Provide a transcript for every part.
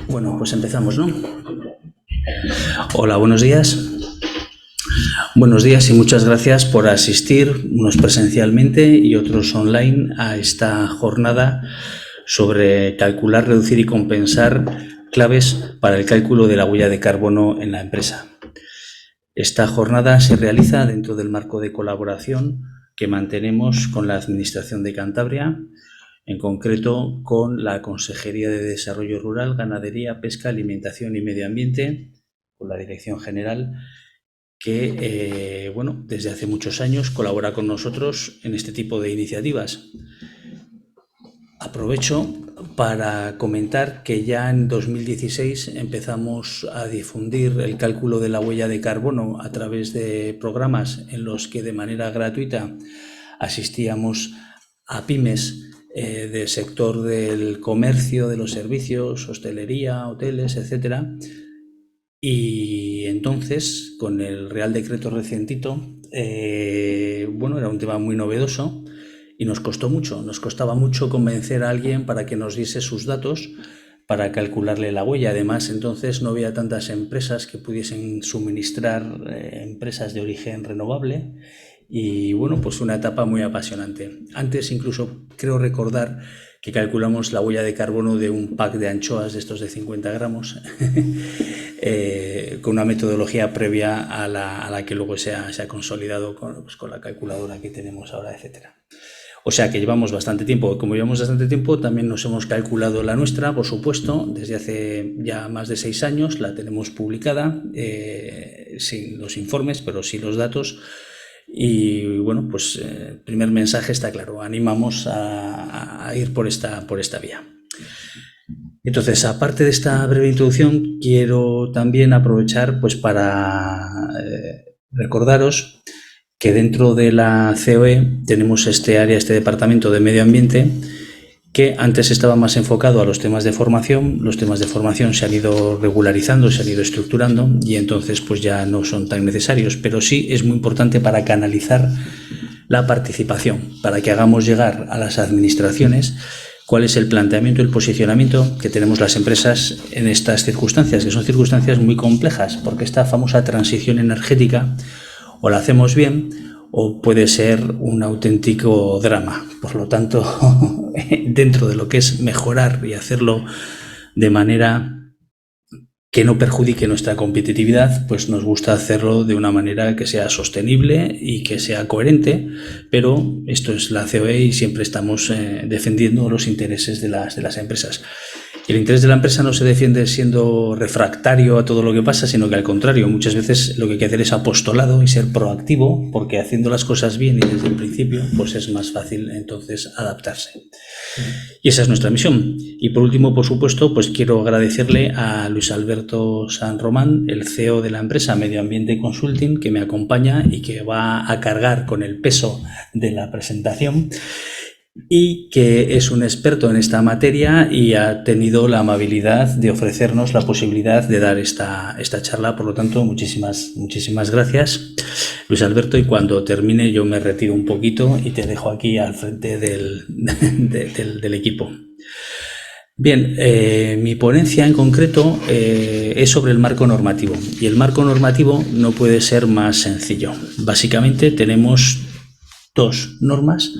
Bueno, pues empezamos, ¿no? Hola, buenos días. Buenos días y muchas gracias por asistir, unos presencialmente y otros online, a esta jornada sobre calcular, reducir y compensar claves para el cálculo de la huella de carbono en la empresa. Esta jornada se realiza dentro del marco de colaboración que mantenemos con la Administración de Cantabria, en concreto con la Consejería de Desarrollo Rural, Ganadería, Pesca, Alimentación y Medio Ambiente, con la Dirección General, que desde hace muchos años colabora con nosotros en este tipo de iniciativas. Aprovecho para comentar que ya en 2016 empezamos a difundir el cálculo de la huella de carbono a través de programas en los que de manera gratuita asistíamos a pymes del sector del comercio, de los servicios, hostelería, hoteles, etcétera. Y entonces, con el Real Decreto recientito, era un tema muy novedoso y nos costaba mucho convencer a alguien para que nos diese sus datos para calcularle la huella. Además, entonces no había tantas empresas que pudiesen suministrar empresas de origen renovable y pues una etapa muy apasionante. Antes incluso creo recordar que calculamos la huella de carbono de un pack de anchoas de estos de 50 gramos con una metodología previa a la que luego se ha consolidado con la calculadora que tenemos ahora, etcétera. O sea que llevamos bastante tiempo. Como llevamos bastante tiempo, también nos hemos calculado la nuestra, por supuesto, desde hace ya más de 6 años. La tenemos publicada, sin los informes, pero sí los datos. Y el primer mensaje está claro, animamos a ir por esta vía. Entonces, aparte de esta breve introducción, quiero también aprovechar para recordaros que dentro de la COE tenemos este departamento de medio ambiente, que antes estaba más enfocado a los temas de formación. Los temas de formación se han ido regularizando, se han ido estructurando y entonces ya no son tan necesarios, pero sí es muy importante para canalizar la participación, para que hagamos llegar a las administraciones cuál es el planteamiento, el posicionamiento que tenemos las empresas en estas circunstancias, que son circunstancias muy complejas, porque esta famosa transición energética o la hacemos bien o puede ser un auténtico drama. Por lo tanto, dentro de lo que es mejorar y hacerlo de manera que no perjudique nuestra competitividad, pues nos gusta hacerlo de una manera que sea sostenible y que sea coherente, pero esto es la COE y siempre estamos defendiendo los intereses de las empresas. El interés de la empresa no se defiende siendo refractario a todo lo que pasa, sino que al contrario, muchas veces lo que hay que hacer es apostolado y ser proactivo, porque haciendo las cosas bien y desde el principio, pues es más fácil entonces adaptarse. Y esa es nuestra misión. Y por último, por supuesto, quiero agradecerle a Luis Alberto San Román, el CEO de la empresa Medio Ambiente Consulting, que me acompaña y que va a cargar con el peso de la presentación, y que es un experto en esta materia y ha tenido la amabilidad de ofrecernos la posibilidad de dar esta charla. Por lo tanto, muchísimas gracias, Luis Alberto, y cuando termine yo me retiro un poquito y te dejo aquí al frente del equipo. Bien, mi ponencia en concreto es sobre el marco normativo, y el marco normativo no puede ser más sencillo. Básicamente tenemos dos normas,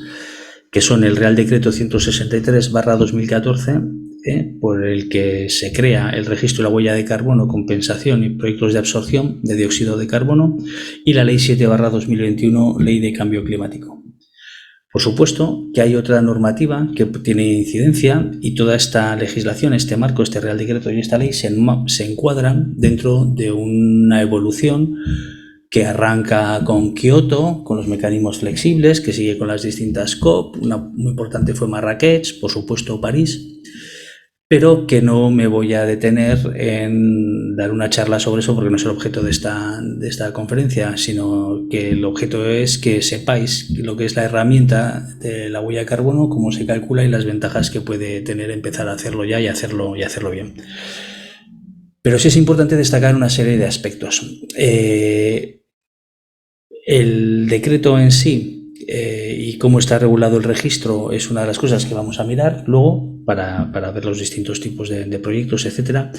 que son el Real Decreto 163/2014, por el que se crea el registro de la huella de carbono, compensación y proyectos de absorción de dióxido de carbono, y la Ley 7/2021, Ley de Cambio Climático. Por supuesto que hay otra normativa que tiene incidencia, y toda esta legislación, este marco, este Real Decreto y esta ley se encuadran dentro de una evolución que arranca con Kioto, con los mecanismos flexibles, que sigue con las distintas COP. Una muy importante fue Marrakech, por supuesto París, pero que no me voy a detener en dar una charla sobre eso, porque no es el objeto de esta conferencia, sino que el objeto es que sepáis lo que es la herramienta de la huella de carbono, cómo se calcula y las ventajas que puede tener empezar a hacerlo ya y hacerlo bien. Pero sí es importante destacar una serie de aspectos. El decreto en sí y cómo está regulado el registro es una de las cosas que vamos a mirar luego, para ver los distintos tipos de proyectos, etcétera.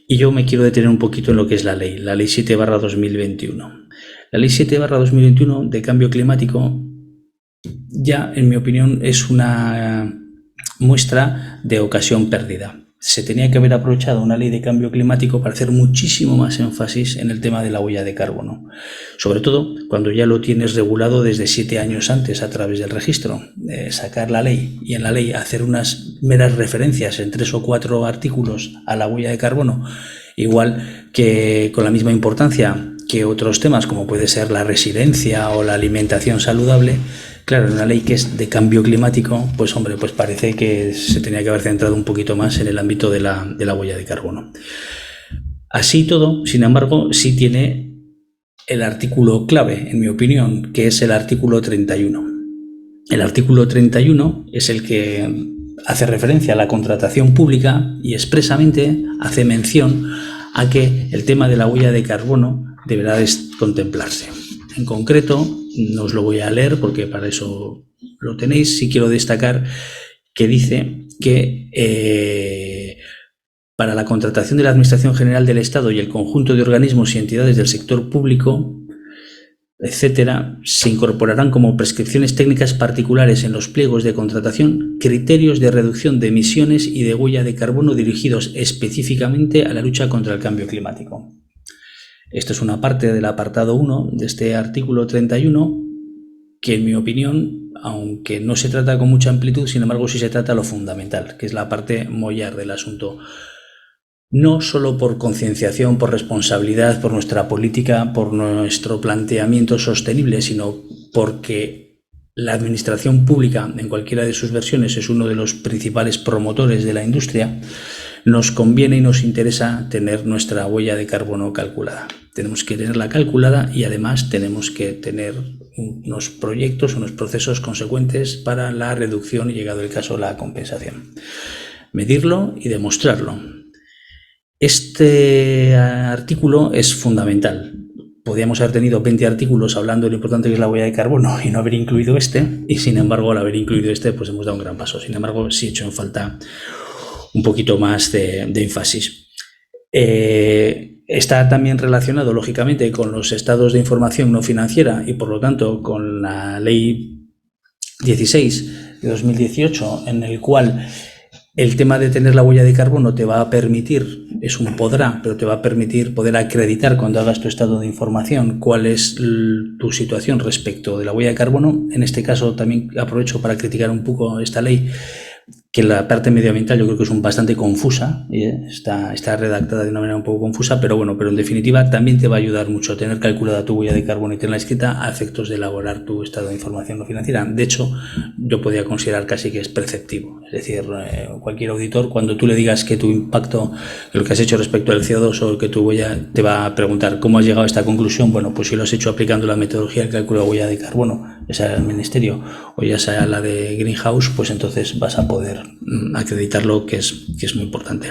Y yo me quiero detener un poquito en lo que es la ley 7/2021. La ley 7/2021 de cambio climático ya, en mi opinión, es una muestra de ocasión perdida. Se tenía que haber aprovechado una ley de cambio climático para hacer muchísimo más énfasis en el tema de la huella de carbono. Sobre todo cuando ya lo tienes regulado desde 7 años antes a través del registro. Sacar la ley y en la ley hacer unas meras referencias en 3 o 4 artículos a la huella de carbono, igual que con la misma importancia que otros temas como puede ser la residencia o la alimentación saludable. Claro, en una ley que es de cambio climático, pues hombre, pues parece que se tenía que haber centrado un poquito más en el ámbito de la huella de carbono. Así todo, sin embargo, sí tiene el artículo clave, en mi opinión, que es el artículo 31. El artículo 31 es el que hace referencia a la contratación pública y expresamente hace mención a que el tema de la huella de carbono deberá contemplarse. En concreto, no os lo voy a leer porque para eso lo tenéis. Sí quiero destacar que dice que para la contratación de la Administración General del Estado y el conjunto de organismos y entidades del sector público, etcétera, se incorporarán como prescripciones técnicas particulares en los pliegos de contratación criterios de reducción de emisiones y de huella de carbono dirigidos específicamente a la lucha contra el cambio climático. Esto es una parte del apartado 1 de este artículo 31 que, en mi opinión, aunque no se trata con mucha amplitud, sin embargo sí se trata lo fundamental, que es la parte mollar del asunto. No solo por concienciación, por responsabilidad, por nuestra política, por nuestro planteamiento sostenible, sino porque la administración pública, en cualquiera de sus versiones, es uno de los principales promotores de la industria. Nos conviene y nos interesa tener nuestra huella de carbono calculada. Tenemos que tenerla calculada y además tenemos que tener unos proyectos, unos procesos consecuentes para la reducción y, llegado el caso, la compensación. Medirlo y demostrarlo. Este artículo es fundamental. Podríamos haber tenido 20 artículos hablando de lo importante que es la huella de carbono y no haber incluido este, y sin embargo al haber incluido este pues hemos dado un gran paso. Sin embargo sí he hecho en falta un poquito más de énfasis. Está también relacionado lógicamente con los estados de información no financiera y por lo tanto con la ley 16 de 2018, en el cual el tema de tener la huella de carbono te va a permitir, es un podrá, pero te va a permitir poder acreditar cuando hagas tu estado de información cuál es tu situación respecto de la huella de carbono. En este caso también aprovecho para criticar un poco esta ley, que la parte medioambiental yo creo que es bastante confusa, está redactada de una manera un poco confusa, pero en definitiva también te va a ayudar mucho tener calculada tu huella de carbono y tenerla escrita a efectos de elaborar tu estado de información no financiera. De hecho, yo podría considerar casi que es preceptivo, es decir, cualquier auditor, cuando tú le digas que tu impacto, lo que has hecho respecto al CO2 o que tu huella, te va a preguntar cómo has llegado a esta conclusión. Bueno, pues si lo has hecho aplicando la metodología del cálculo de huella de carbono, ya sea el ministerio o ya sea la de Greenhouse, pues entonces vas a poder acreditarlo, que es muy importante.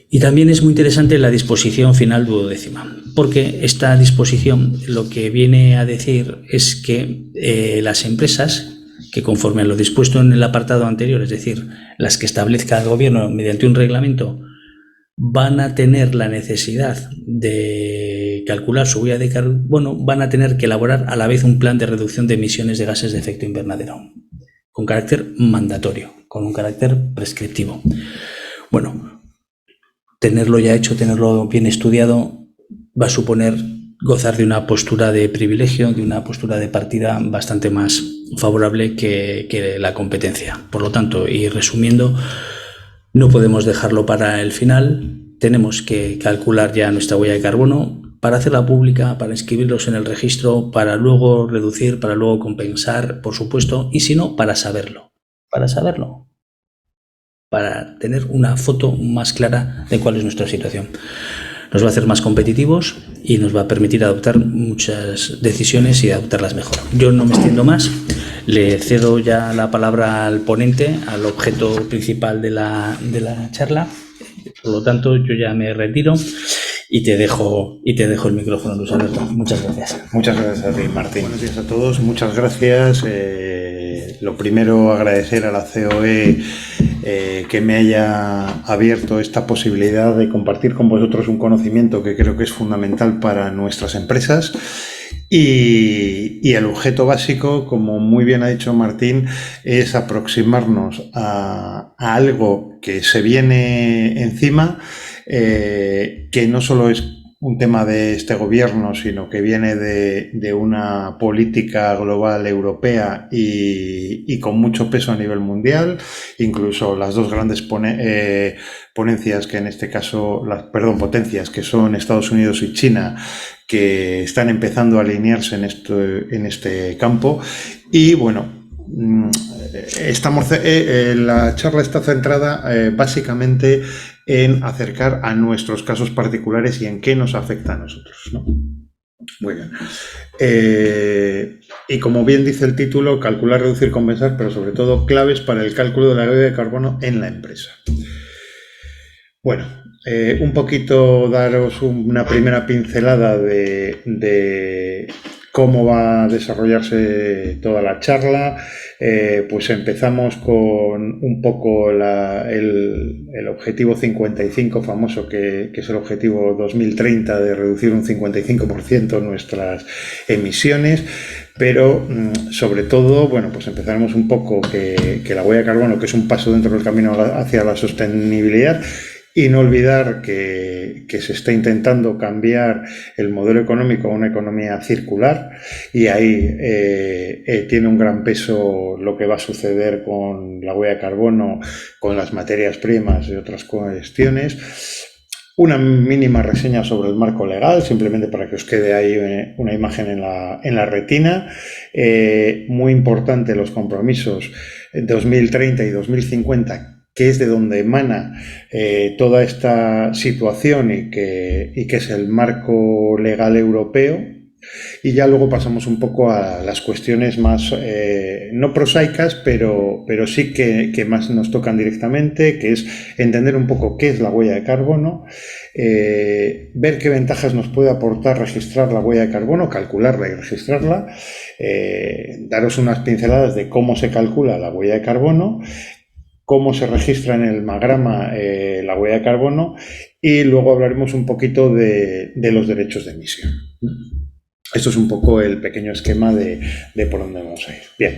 Y también es muy interesante la disposición final duodécima, porque esta disposición lo que viene a decir es que las empresas que, conforme a lo dispuesto en el apartado anterior, es decir, las que establezca el gobierno mediante un reglamento, van a tener la necesidad de calcular su huella de carbono, van a tener que elaborar a la vez un plan de reducción de emisiones de gases de efecto invernadero, con carácter mandatorio, con un carácter prescriptivo. Bueno, tenerlo ya hecho, tenerlo bien estudiado, va a suponer gozar de una postura de privilegio, de una postura de partida bastante más favorable que la competencia. Por lo tanto, y resumiendo, no podemos dejarlo para el final, tenemos que calcular ya nuestra huella de carbono para hacerla pública, para inscribirlos en el registro, para luego reducir, para luego compensar, por supuesto, y si no, para saberlo, para tener una foto más clara de cuál es nuestra situación. Nos va a hacer más competitivos y nos va a permitir adoptar muchas decisiones y adoptarlas mejor. Yo no me extiendo más, le cedo ya la palabra al ponente, al objeto principal de la charla. Por lo tanto, yo ya me retiro y te dejo el micrófono, Luis Alberto. Muchas gracias. Muchas gracias a ti, Martín. Buenos días a todos, muchas gracias. Lo primero, agradecer a la COE que me haya abierto esta posibilidad de compartir con vosotros un conocimiento que creo que es fundamental para nuestras empresas. Y el objeto básico, como muy bien ha dicho Martín, es aproximarnos a algo que se viene encima, que no solo es un tema de este gobierno, sino que viene de una política global europea y con mucho peso a nivel mundial. Incluso las dos grandes ponencias, que en este caso, potencias, que son Estados Unidos y China, que están empezando a alinearse en este campo. Y bueno, la charla está centrada básicamente en acercar a nuestros casos particulares y en qué nos afecta a nosotros, ¿no? Muy bien. Y como bien dice el título, calcular, reducir, compensar, pero sobre todo claves para el cálculo de la huella de carbono en la empresa. Bueno, un poquito daros una primera pincelada de cómo va a desarrollarse toda la charla. Pues empezamos con un poco el objetivo 55 famoso, que es el objetivo 2030 de reducir un 55% nuestras emisiones. Pero sobre todo, bueno, pues empezaremos un poco que la huella de carbono, que es un paso dentro del camino hacia la sostenibilidad. Y no olvidar que se está intentando cambiar el modelo económico a una economía circular, y ahí tiene un gran peso lo que va a suceder con la huella de carbono, con las materias primas y otras cuestiones. Una mínima reseña sobre el marco legal, simplemente para que os quede ahí una imagen en la retina. Muy importante los compromisos 2030 y 2050, que es de donde emana toda esta situación y que es el marco legal europeo. Y ya luego pasamos un poco a las cuestiones más, no prosaicas, pero sí que más nos tocan directamente, que es entender un poco qué es la huella de carbono, ver qué ventajas nos puede aportar registrar la huella de carbono, calcularla y registrarla, daros unas pinceladas de cómo se calcula la huella de carbono, cómo se registra en el Magrama la huella de carbono, y luego hablaremos un poquito de los derechos de emisión. Esto es un poco el pequeño esquema de por dónde vamos a ir. Bien.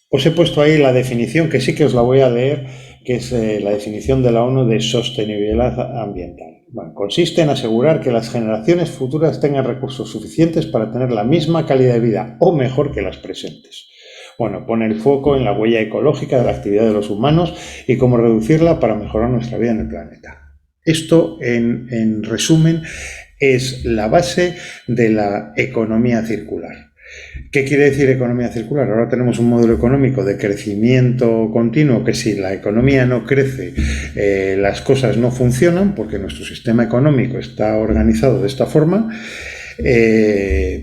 Os he puesto ahí la definición, que sí que os la voy a leer, que es la definición de la ONU de sostenibilidad ambiental. Bueno, consiste en asegurar que las generaciones futuras tengan recursos suficientes para tener la misma calidad de vida o mejor que las presentes. Bueno, pone el foco en la huella ecológica de la actividad de los humanos y cómo reducirla para mejorar nuestra vida en el planeta. Esto, en resumen, es la base de la economía circular. ¿Qué quiere decir economía circular? Ahora tenemos un modelo económico de crecimiento continuo, que si la economía no crece, las cosas no funcionan, porque nuestro sistema económico está organizado de esta forma.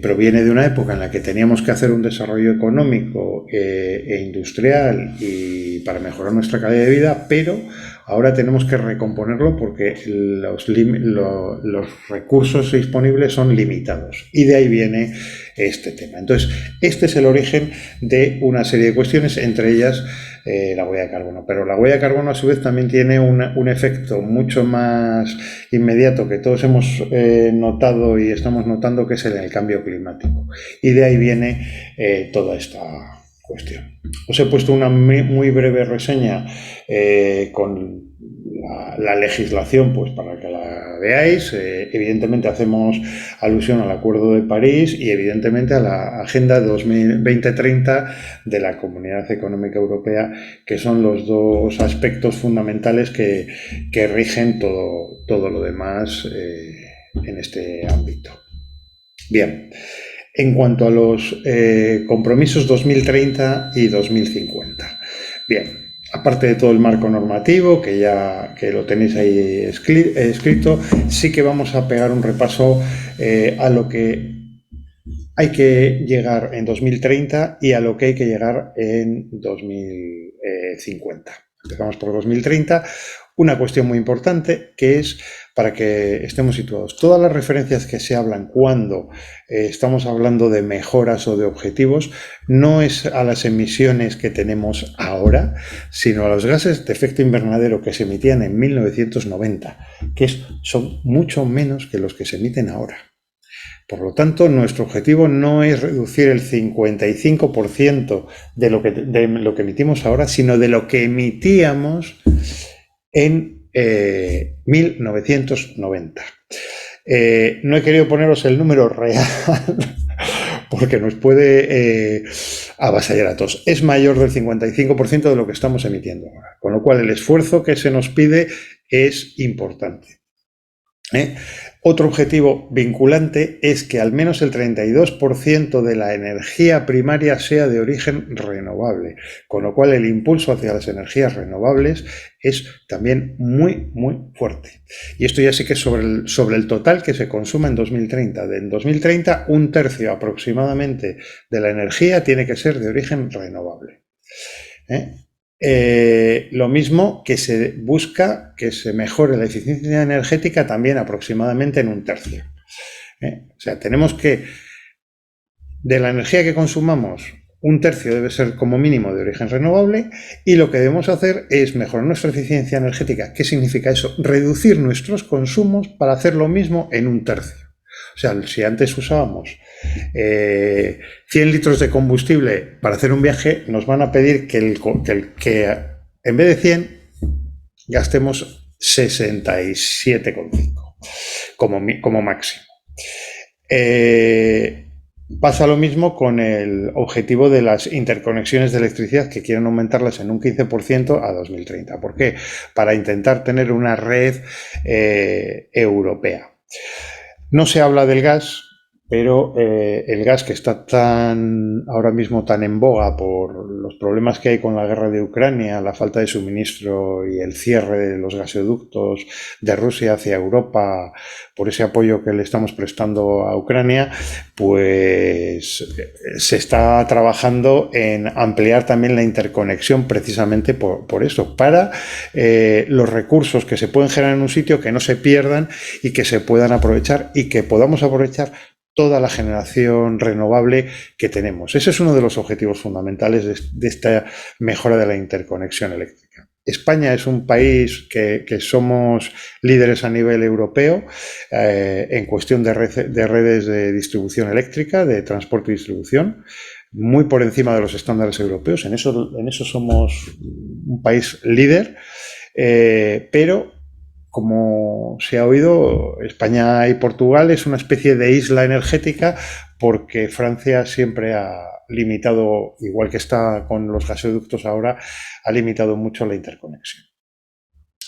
Proviene de una época en la que teníamos que hacer un desarrollo económico e industrial y para mejorar nuestra calidad de vida, pero ahora tenemos que recomponerlo porque los recursos disponibles son limitados, y de ahí viene este tema. Entonces, este es el origen de una serie de cuestiones, entre ellas la huella de carbono. Pero la huella de carbono, a su vez, también tiene un efecto mucho más inmediato que todos hemos notado y estamos notando, que es el cambio climático. Y de ahí viene toda esta cuestión. Os he puesto una muy breve reseña con la legislación, pues para que la veáis. Evidentemente hacemos alusión al Acuerdo de París y evidentemente a la Agenda 2030 de la Comunidad Económica Europea, que son los dos aspectos fundamentales que rigen todo lo demás en este ámbito. Bien. En cuanto a los compromisos 2030 y 2050. Bien, aparte de todo el marco normativo, que lo tenéis ahí escrito, sí que vamos a pegar un repaso a lo que hay que llegar en 2030 y a lo que hay que llegar en 2050. Empezamos por 2030. una cuestión muy importante que es para que estemos situados. Todas las referencias que se hablan cuando estamos hablando de mejoras o de objetivos no es a las emisiones que tenemos ahora, sino a los gases de efecto invernadero que se emitían en 1990, que son mucho menos que los que se emiten ahora. Por lo tanto, nuestro objetivo no es reducir el 55% de lo que emitimos ahora, sino de lo que emitíamos en 1990. No he querido poneros el número real porque nos puede avasallar a todos. Es mayor del 55% de lo que estamos emitiendo ahora, con lo cual el esfuerzo que se nos pide es importante. Otro objetivo vinculante es que al menos el 32% de la energía primaria sea de origen renovable, con lo cual el impulso hacia las energías renovables es también muy, muy fuerte. Y esto ya sí que es sobre el total que se consuma en 2030. En 2030, 1/3 aproximadamente de la energía tiene que ser de origen renovable. Lo mismo que se busca que se mejore la eficiencia energética también aproximadamente en 1/3. O sea, tenemos que, de la energía que consumamos, 1/3 debe ser como mínimo de origen renovable y lo que debemos hacer es mejorar nuestra eficiencia energética. ¿Qué significa eso? Reducir nuestros consumos para hacer lo mismo en 1/3. O sea, si antes usábamos 100 litros de combustible para hacer un viaje, nos van a pedir que en vez de 100 gastemos 67,5 como máximo. Pasa lo mismo con el objetivo de las interconexiones de electricidad, que quieren aumentarlas en un 15% a 2030. ¿Por qué? Para intentar tener una red europea. No se habla del gas, pero el gas que está ahora mismo tan en boga por los problemas que hay con la guerra de Ucrania, la falta de suministro y el cierre de los gasoductos de Rusia hacia Europa por ese apoyo que le estamos prestando a Ucrania, pues se está trabajando en ampliar también la interconexión precisamente por eso, para los recursos que se pueden generar en un sitio que no se pierdan y que se puedan aprovechar y que podamos aprovechar toda la generación renovable que tenemos. Ese es uno de los objetivos fundamentales de esta mejora de la interconexión eléctrica. España es un país que somos líderes a nivel europeo en cuestión de redes de distribución eléctrica, de transporte y distribución, muy por encima de los estándares europeos. En eso somos un país líder, pero como se ha oído, España y Portugal es una especie de isla energética porque Francia siempre ha limitado, igual que está con los gasoductos ahora, ha limitado mucho la interconexión.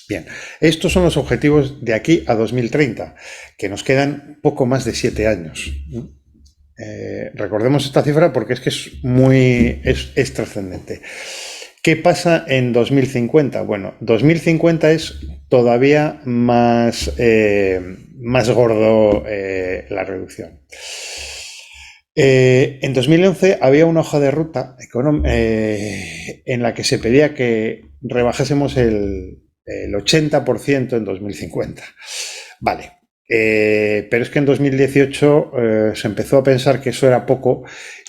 Bien, estos son los objetivos de aquí a 2030, que nos quedan poco más de 7 años. Recordemos esta cifra porque es que es trascendente. ¿Qué pasa en 2050? Bueno, 2050 es todavía más gordo la reducción. En 2011 había una hoja de ruta en la que se pedía que rebajásemos el 80% en 2050. Vale. Pero es que en 2018 se empezó a pensar que eso era poco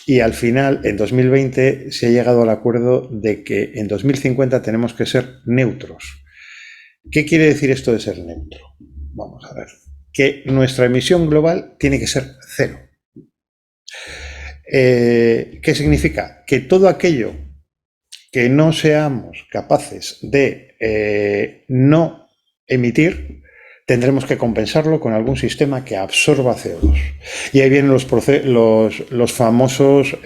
y al final, en 2020, se ha llegado al acuerdo de que en 2050 tenemos que ser neutros. ¿Qué quiere decir esto de ser neutro? Vamos a ver. Que nuestra emisión global tiene que ser 0. ¿Qué significa? Que todo aquello que no seamos capaces de no emitir, tendremos que compensarlo con algún sistema que absorba CO2. Y ahí vienen los famosos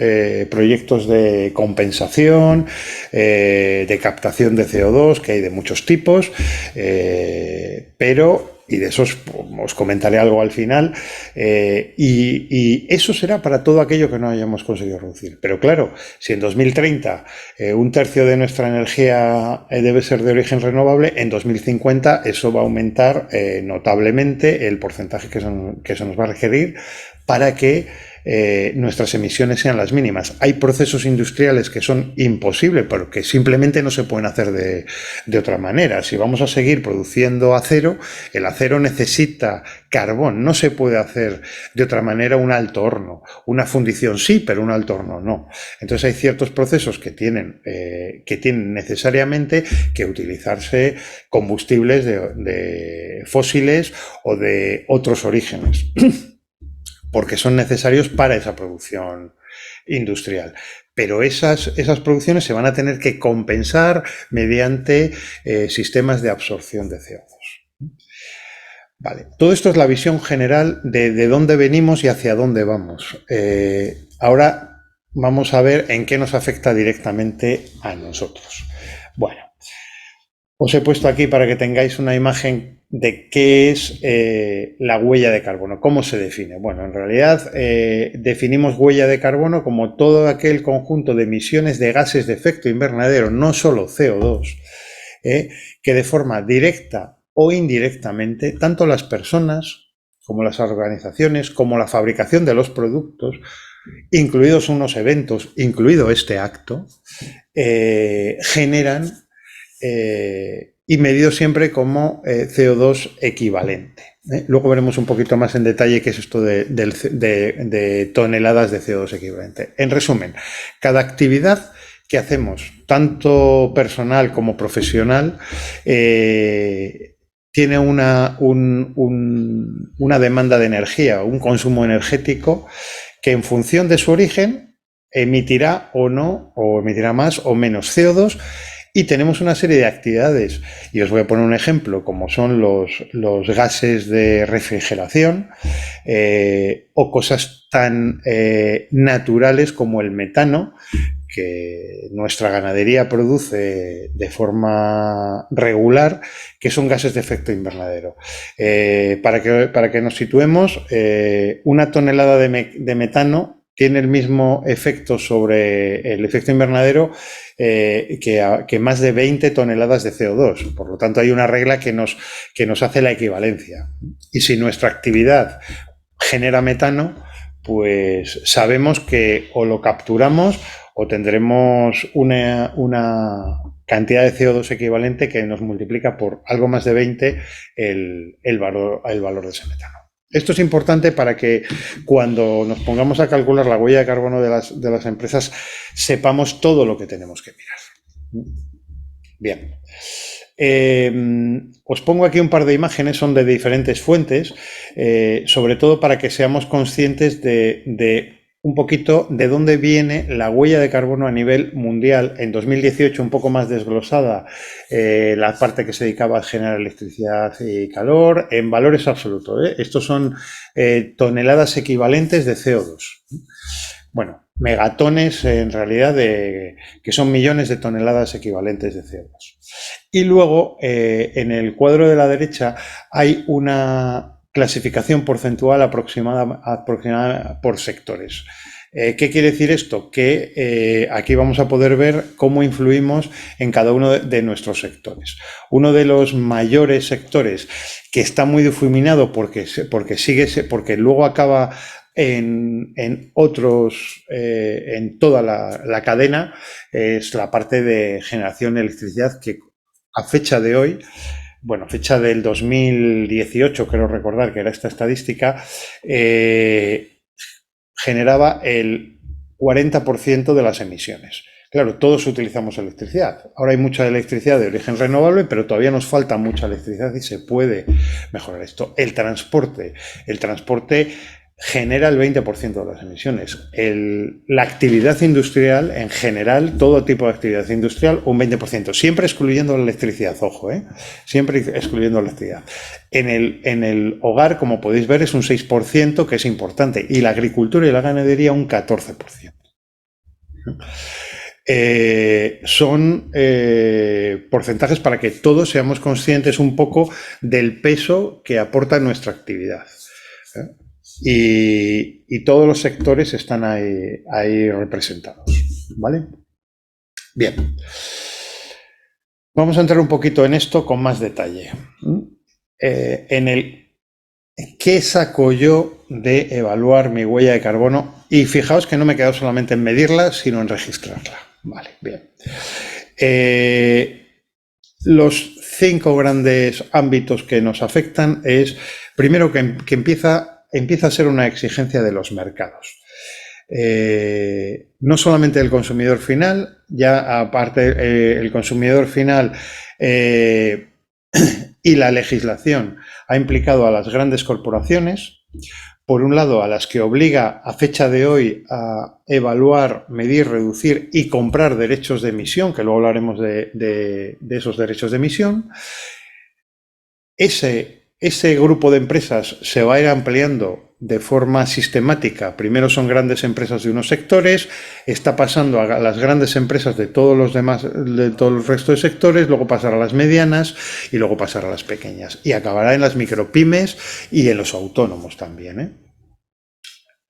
proyectos de compensación, de captación de CO2, que hay de muchos tipos, y de esos os comentaré algo al final, y eso será para todo aquello que no hayamos conseguido reducir. Pero claro, si en 2030 1/3 de nuestra energía debe ser de origen renovable, en 2050 eso va a aumentar notablemente el porcentaje que se nos va a requerir para que nuestras emisiones sean las mínimas. Hay procesos industriales que son imposibles porque simplemente no se pueden hacer de otra manera. Si vamos a seguir produciendo acero, el acero necesita carbón. No se puede hacer de otra manera un alto horno. Una fundición sí, pero un alto horno no. Entonces hay ciertos procesos que tienen necesariamente que utilizarse combustibles de fósiles o de otros orígenes, porque son necesarios para esa producción industrial. Pero esas producciones se van a tener que compensar mediante sistemas de absorción de CO2. Vale, todo esto es la visión general de dónde venimos y hacia dónde vamos. Ahora vamos a ver en qué nos afecta directamente a nosotros. Bueno, os he puesto aquí para que tengáis una imagen de qué es la huella de carbono, cómo se define. Bueno, en realidad definimos huella de carbono como todo aquel conjunto de emisiones de gases de efecto invernadero, no solo CO2, que de forma directa o indirectamente, tanto las personas como las organizaciones, como la fabricación de los productos, incluidos unos eventos, incluido este acto, generan y medido siempre como CO2 equivalente. Luego veremos un poquito más en detalle qué es esto de toneladas de CO2 equivalente. En resumen, cada actividad que hacemos, tanto personal como profesional, tiene una demanda de energía, un consumo energético que en función de su origen emitirá o no, o emitirá más o menos CO2. Y tenemos una serie de actividades, y os voy a poner un ejemplo, como son los gases de refrigeración o cosas tan naturales como el metano, que nuestra ganadería produce de forma regular, que son gases de efecto invernadero. Para que nos situemos, una tonelada de metano tiene el mismo efecto sobre el efecto invernadero que más de 20 toneladas de CO2. Por lo tanto, hay una regla que nos hace la equivalencia. Y si nuestra actividad genera metano, pues sabemos que o lo capturamos o tendremos una cantidad de CO2 equivalente que nos multiplica por algo más de 20 el valor de ese metano. Esto es importante para que cuando nos pongamos a calcular la huella de carbono de las empresas sepamos todo lo que tenemos que mirar. Bien. Os pongo aquí un par de imágenes, son de diferentes fuentes, sobre todo para que seamos conscientes de un poquito de dónde viene la huella de carbono a nivel mundial. En 2018, un poco más desglosada, la parte que se dedicaba a generar electricidad y calor, en valores absolutos. Estos son toneladas equivalentes de CO2. Bueno, megatones en realidad, que son millones de toneladas equivalentes de CO2. Y luego, en el cuadro de la derecha, hay una clasificación porcentual aproximada por sectores. ¿Qué quiere decir esto? Que aquí vamos a poder ver cómo influimos en cada uno de nuestros sectores. Uno de los mayores sectores que está muy difuminado porque luego acaba en otros, en toda la cadena, es la parte de generación de electricidad, que a fecha de hoy, bueno, fecha del 2018, creo recordar que era esta estadística, generaba el 40% de las emisiones. Claro, todos utilizamos electricidad. Ahora hay mucha electricidad de origen renovable, pero todavía nos falta mucha electricidad y se puede mejorar esto. El transporte genera el 20% de las emisiones. La actividad industrial, en general, todo tipo de actividad industrial, un 20%, siempre excluyendo la electricidad, ojo, siempre excluyendo la electricidad. En el hogar, como podéis ver, es un 6%, que es importante, y la agricultura y la ganadería un 14%. Son porcentajes para que todos seamos conscientes un poco del peso que aporta nuestra actividad. Y todos los sectores están ahí representados, ¿vale? Bien. Vamos a entrar un poquito en esto con más detalle. ¿qué saco yo de evaluar mi huella de carbono? Y fijaos que no me he quedado solamente en medirla, sino en registrarla. Vale, bien. Los 5 grandes ámbitos que nos afectan es, primero, que empieza a ser una exigencia de los mercados. No solamente del consumidor final, ya aparte el consumidor final y la legislación ha implicado a las grandes corporaciones, por un lado a las que obliga a fecha de hoy a evaluar, medir, reducir y comprar derechos de emisión, que luego hablaremos de esos derechos de emisión. Ese grupo de empresas se va a ir ampliando de forma sistemática. Primero son grandes empresas de unos sectores, está pasando a las grandes empresas de todos los demás, de todo el resto de sectores, luego pasará a las medianas y luego pasará a las pequeñas. Y acabará en las micropymes y en los autónomos también, ¿eh?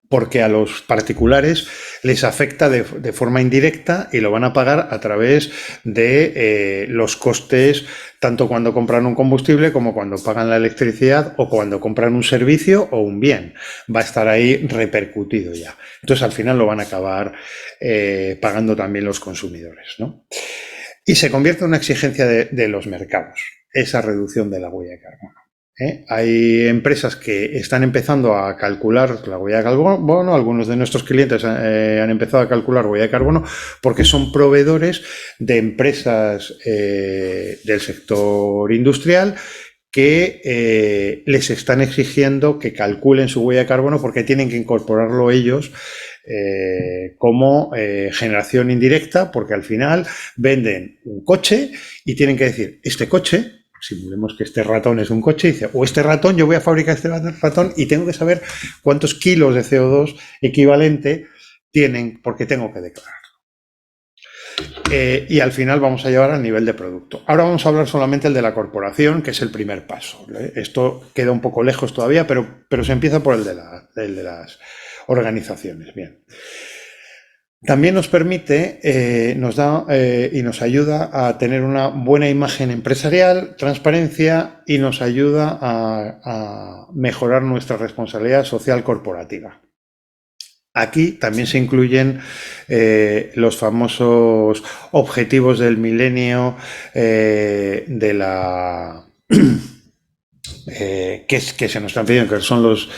Porque a los particulares les afecta de forma indirecta y lo van a pagar a través de los costes, tanto cuando compran un combustible como cuando pagan la electricidad o cuando compran un servicio o un bien. Va a estar ahí repercutido ya. Entonces, al final lo van a acabar pagando también los consumidores, ¿no? Y se convierte en una exigencia de los mercados, esa reducción de la huella de carbono. Hay empresas que están empezando a calcular la huella de carbono, algunos de nuestros clientes han empezado a calcular huella de carbono porque son proveedores de empresas del sector industrial que les están exigiendo que calculen su huella de carbono porque tienen que incorporarlo ellos como generación indirecta, porque al final venden un coche y tienen que decir, este coche, simulemos que este ratón es un coche, y dice, o este ratón, yo voy a fabricar este ratón y tengo que saber cuántos kilos de CO2 equivalente tienen, porque tengo que declararlo. Y al final vamos a llevar al nivel de producto. Ahora vamos a hablar solamente el de la corporación, que es el primer paso. Esto queda un poco lejos todavía, pero se empieza por el de las organizaciones. Bien. También nos permite, nos da y nos ayuda a tener una buena imagen empresarial, transparencia y nos ayuda a mejorar nuestra responsabilidad social corporativa. Aquí también se incluyen los famosos objetivos del milenio de la... que se nos están pidiendo, que son los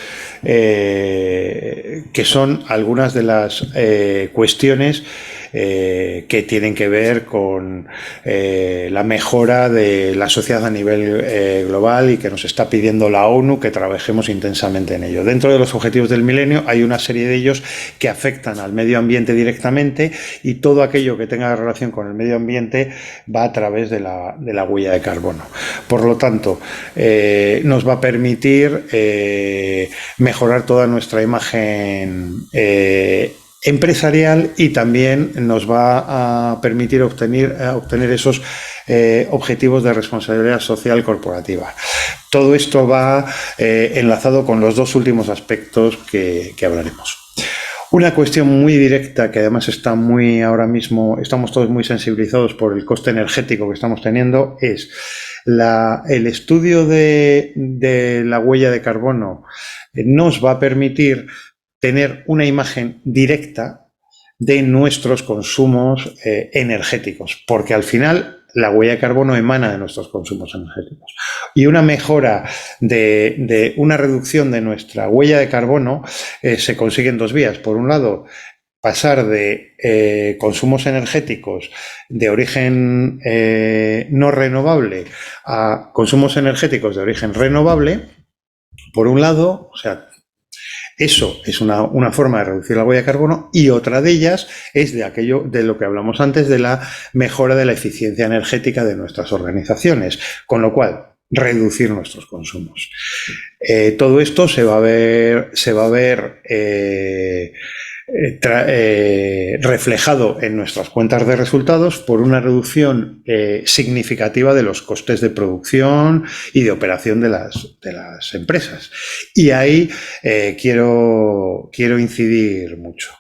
que son algunas de las cuestiones que tienen que ver con la mejora de la sociedad a nivel global y que nos está pidiendo la ONU que trabajemos intensamente en ello. Dentro de los objetivos del milenio hay una serie de ellos que afectan al medio ambiente directamente y todo aquello que tenga relación con el medio ambiente va a través de la huella de carbono. Por lo tanto, nos va a permitir mejorar toda nuestra imagen empresarial y también nos va a permitir obtener esos objetivos de responsabilidad social corporativa. Todo esto va enlazado con los dos últimos aspectos que hablaremos. Una cuestión muy directa que además está ahora mismo estamos todos muy sensibilizados por el coste energético que estamos teniendo es el estudio de la huella de carbono nos va a permitir tener una imagen directa de nuestros consumos energéticos, porque al final la huella de carbono emana de nuestros consumos energéticos. Y una mejora de una reducción de nuestra huella de carbono se consigue en dos vías. Por un lado, pasar de consumos energéticos de origen no renovable a consumos energéticos de origen renovable, por un lado, o sea, eso es una forma de reducir la huella de carbono y otra de ellas es de lo que hablamos antes de la mejora de la eficiencia energética de nuestras organizaciones, con lo cual reducir nuestros consumos. Todo esto se va a ver reflejado en nuestras cuentas de resultados por una reducción significativa de los costes de producción y de operación de las empresas. Y ahí quiero incidir mucho.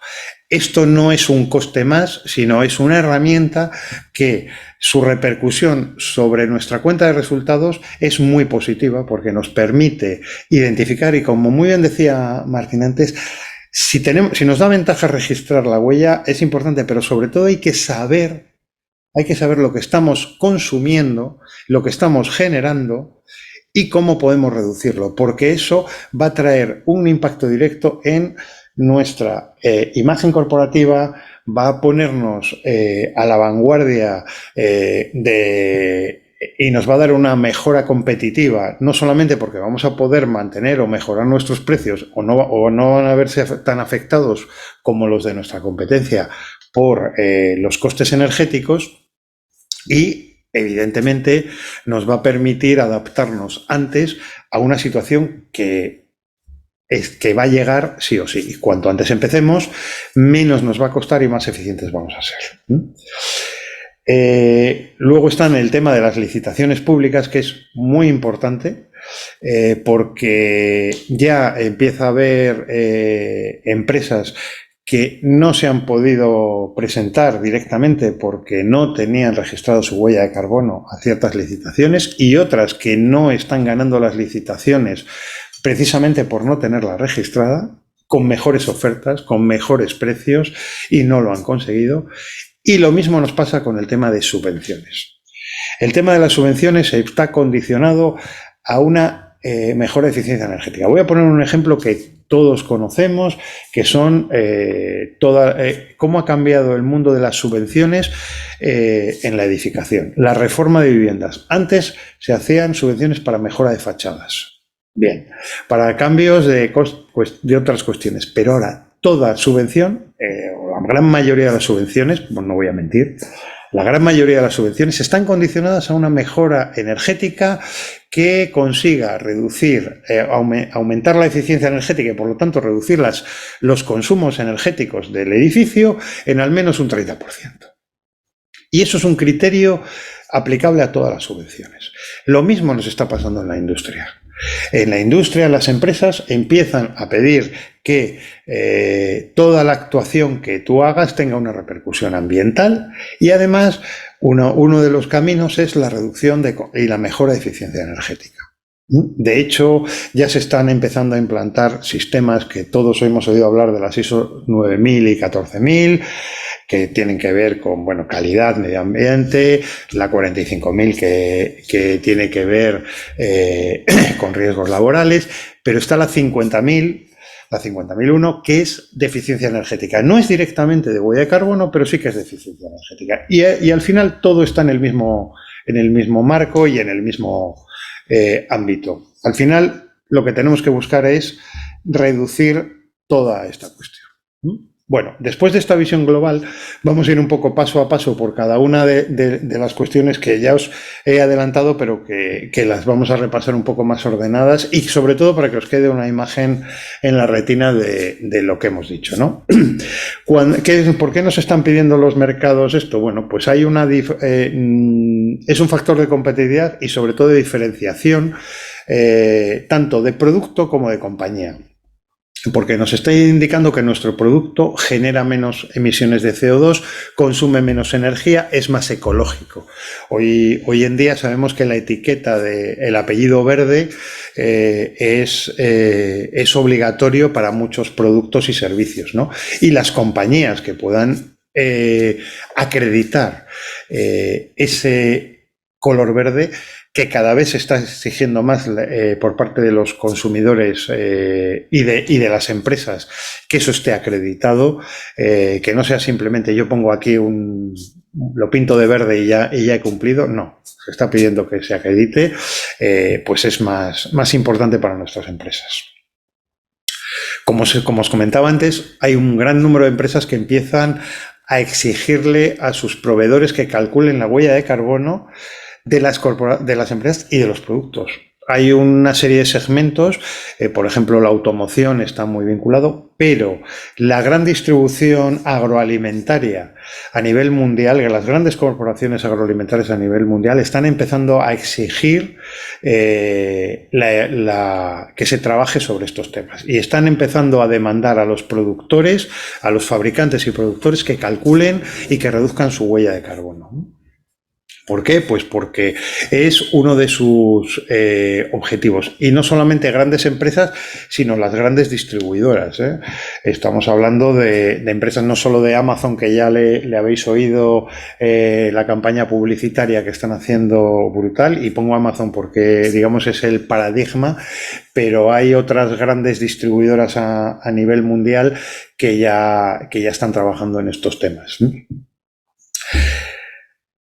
esto no es un coste más, sino es una herramienta que su repercusión sobre nuestra cuenta de resultados es muy positiva porque nos permite identificar, y como muy bien decía Martín antes, si nos da ventaja registrar la huella es importante, pero sobre todo hay que saber lo que estamos consumiendo, lo que estamos generando y cómo podemos reducirlo, porque eso va a traer un impacto directo en nuestra imagen corporativa, va a ponernos a la vanguardia y nos va a dar una mejora competitiva, no solamente porque vamos a poder mantener o mejorar nuestros precios o no van a verse tan afectados como los de nuestra competencia por los costes energéticos, y evidentemente nos va a permitir adaptarnos antes a una situación que va a llegar sí o sí. Y cuanto antes empecemos, menos nos va a costar y más eficientes vamos a ser. Luego está el tema de las licitaciones públicas, que es muy importante, porque ya empieza a haber empresas que no se han podido presentar directamente porque no tenían registrado su huella de carbono a ciertas licitaciones, y otras que no están ganando las licitaciones precisamente por no tenerla registrada, con mejores ofertas, con mejores precios, y no lo han conseguido. Y lo mismo nos pasa con el tema de subvenciones. El tema de las subvenciones está condicionado a una mejor eficiencia energética. Voy a poner un ejemplo que todos conocemos, que son cómo ha cambiado el mundo de las subvenciones en la edificación. La reforma de viviendas. Antes se hacían subvenciones para mejora de fachadas. Bien, para cambios de otras cuestiones. Pero ahora toda subvención, la gran mayoría de las subvenciones, pues no voy a mentir, la gran mayoría de las subvenciones están condicionadas a una mejora energética que consiga reducir, aumentar la eficiencia energética y por lo tanto reducir los consumos energéticos del edificio en al menos un 30%. Y eso es un criterio aplicable a todas las subvenciones. Lo mismo nos está pasando en la industria. En la industria, las empresas empiezan a pedir que toda la actuación que tú hagas tenga una repercusión ambiental, y además uno de los caminos es la reducción y la mejora de eficiencia energética. De hecho, ya se están empezando a implantar sistemas que todos hemos oído hablar de las ISO 9000 y 14000, que tienen que ver con, bueno, calidad, medio ambiente, la 45000 que tiene que ver con riesgos laborales, pero está la 50000, la 50001, que es de eficiencia energética. No es directamente de huella de carbono, pero sí que es de eficiencia energética. Y al final todo está en el mismo marco y en el mismo ámbito. Al final lo que tenemos que buscar es reducir toda esta cuestión. Bueno, después de esta visión global, vamos a ir un poco paso a paso por cada una de las cuestiones que ya os he adelantado, pero que las vamos a repasar un poco más ordenadas y sobre todo para que os quede una imagen en la retina de lo que hemos dicho, ¿no? ¿Por qué nos están pidiendo los mercados esto? Bueno, pues hay es un factor de competitividad y sobre todo de diferenciación, tanto de producto como de compañía. Porque nos está indicando que nuestro producto genera menos emisiones de CO2, consume menos energía, es más ecológico. Hoy en día sabemos que la etiqueta del apellido verde es obligatorio para muchos productos y servicios, ¿no? Y las compañías que puedan acreditar ese color verde, que cada vez se está exigiendo más por parte de los consumidores y de las empresas, que eso esté acreditado, que no sea simplemente yo pongo aquí lo pinto de verde y ya he cumplido. No, se está pidiendo que se acredite, pues es más importante para nuestras empresas. Como os comentaba antes, hay un gran número de empresas que empiezan a exigirle a sus proveedores que calculen la huella de carbono de las empresas y de los productos. hay una serie de segmentos, por ejemplo, la automoción está muy vinculado, pero la gran distribución agroalimentaria a nivel mundial, que las grandes corporaciones agroalimentarias a nivel mundial están empezando a exigir que se trabaje sobre estos temas y están empezando a demandar a los productores, a los fabricantes y productores que calculen y que reduzcan su huella de carbono. ¿Por qué? Pues porque es uno de sus objetivos. Y no solamente grandes empresas, sino las grandes distribuidoras. Estamos hablando de empresas no solo de Amazon, que ya le habéis oído la campaña publicitaria que están haciendo brutal. Y pongo Amazon porque, digamos, es el paradigma, pero hay otras grandes distribuidoras a nivel mundial que ya están trabajando en estos temas.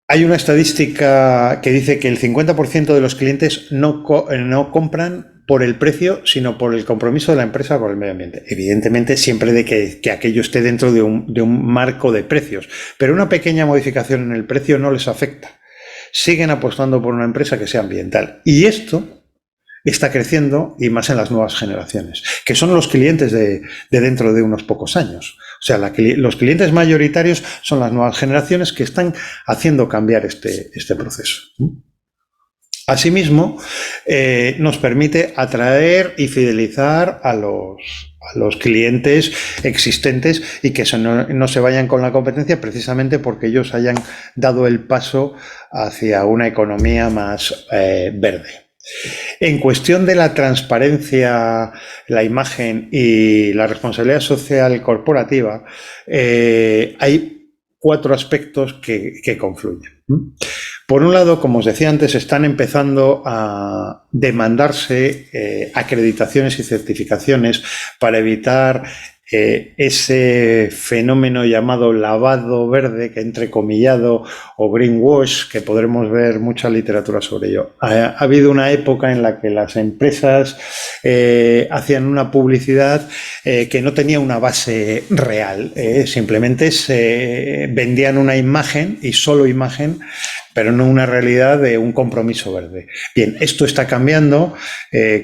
Hay una estadística que dice que el 50% de los clientes no compran por el precio, sino por el compromiso de la empresa con el medio ambiente. Evidentemente, siempre de que aquello esté dentro de un marco de precios. Pero una pequeña modificación en el precio no les afecta. Siguen apostando por una empresa que sea ambiental. Y esto está creciendo, y más en las nuevas generaciones, que son los clientes de dentro de unos pocos años. O sea, los clientes mayoritarios son las nuevas generaciones que están haciendo cambiar este proceso. Asimismo, nos permite atraer y fidelizar a los clientes existentes y que no se vayan con la competencia precisamente porque ellos hayan dado el paso hacia una economía más verde. En cuestión de la transparencia, la imagen y la responsabilidad social corporativa, hay 4 aspectos que confluyen. Por un lado, como os decía antes, están empezando a demandarse acreditaciones y certificaciones para evitar ese fenómeno llamado lavado verde, que entrecomillado, o greenwash, que podremos ver mucha literatura sobre ello. Ha habido una época en la que las empresas hacían una publicidad que no tenía una base real, simplemente se vendían una imagen y solo imagen, pero no una realidad de un compromiso verde. Bien, esto está cambiando,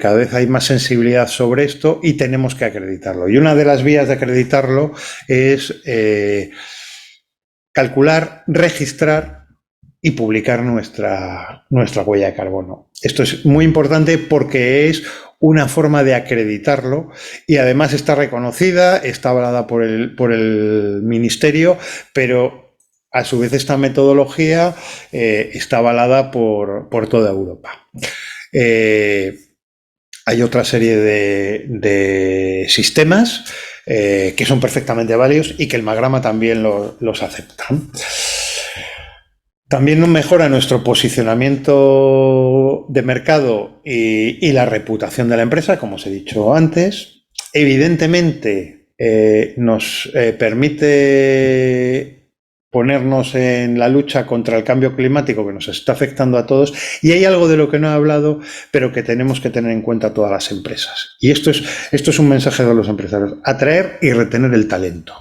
cada vez hay más sensibilidad sobre esto y tenemos que acreditarlo. Y una de las vías de acreditarlo es calcular, registrar y publicar nuestra huella de carbono. Esto es muy importante porque es una forma de acreditarlo y además está reconocida, está avalada por el ministerio, pero a su vez esta metodología está avalada por toda Europa. Hay otra serie de sistemas que son perfectamente válidos y que el Magrama también los acepta. También nos mejora nuestro posicionamiento de mercado y la reputación de la empresa, como os he dicho antes. Evidentemente, nos permite ponernos en la lucha contra el cambio climático que nos está afectando a todos, y hay algo de lo que no he hablado, pero que tenemos que tener en cuenta todas las empresas. Y esto es un mensaje de los empresarios: atraer y retener el talento.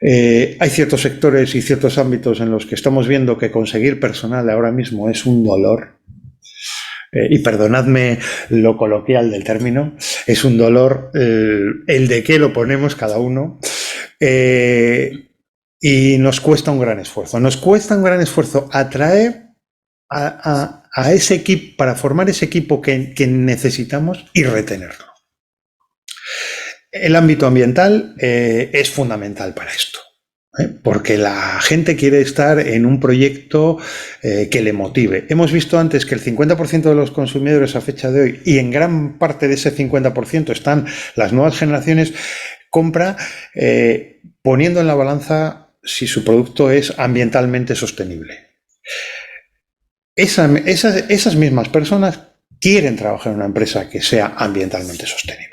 Hay ciertos sectores y ciertos ámbitos en los que estamos viendo que conseguir personal ahora mismo es un dolor. Y perdonadme lo coloquial del término, es un dolor el de qué lo ponemos cada uno. Y nos cuesta un gran esfuerzo. Nos cuesta un gran esfuerzo atraer a ese equipo, para formar ese equipo que necesitamos, y retenerlo. El ámbito ambiental es fundamental para esto, porque la gente quiere estar en un proyecto que le motive. Hemos visto antes que el 50% de los consumidores a fecha de hoy, y en gran parte de ese 50% están las nuevas generaciones, compra poniendo en la balanza si su producto es ambientalmente sostenible. Esas mismas personas quieren trabajar en una empresa que sea ambientalmente sostenible.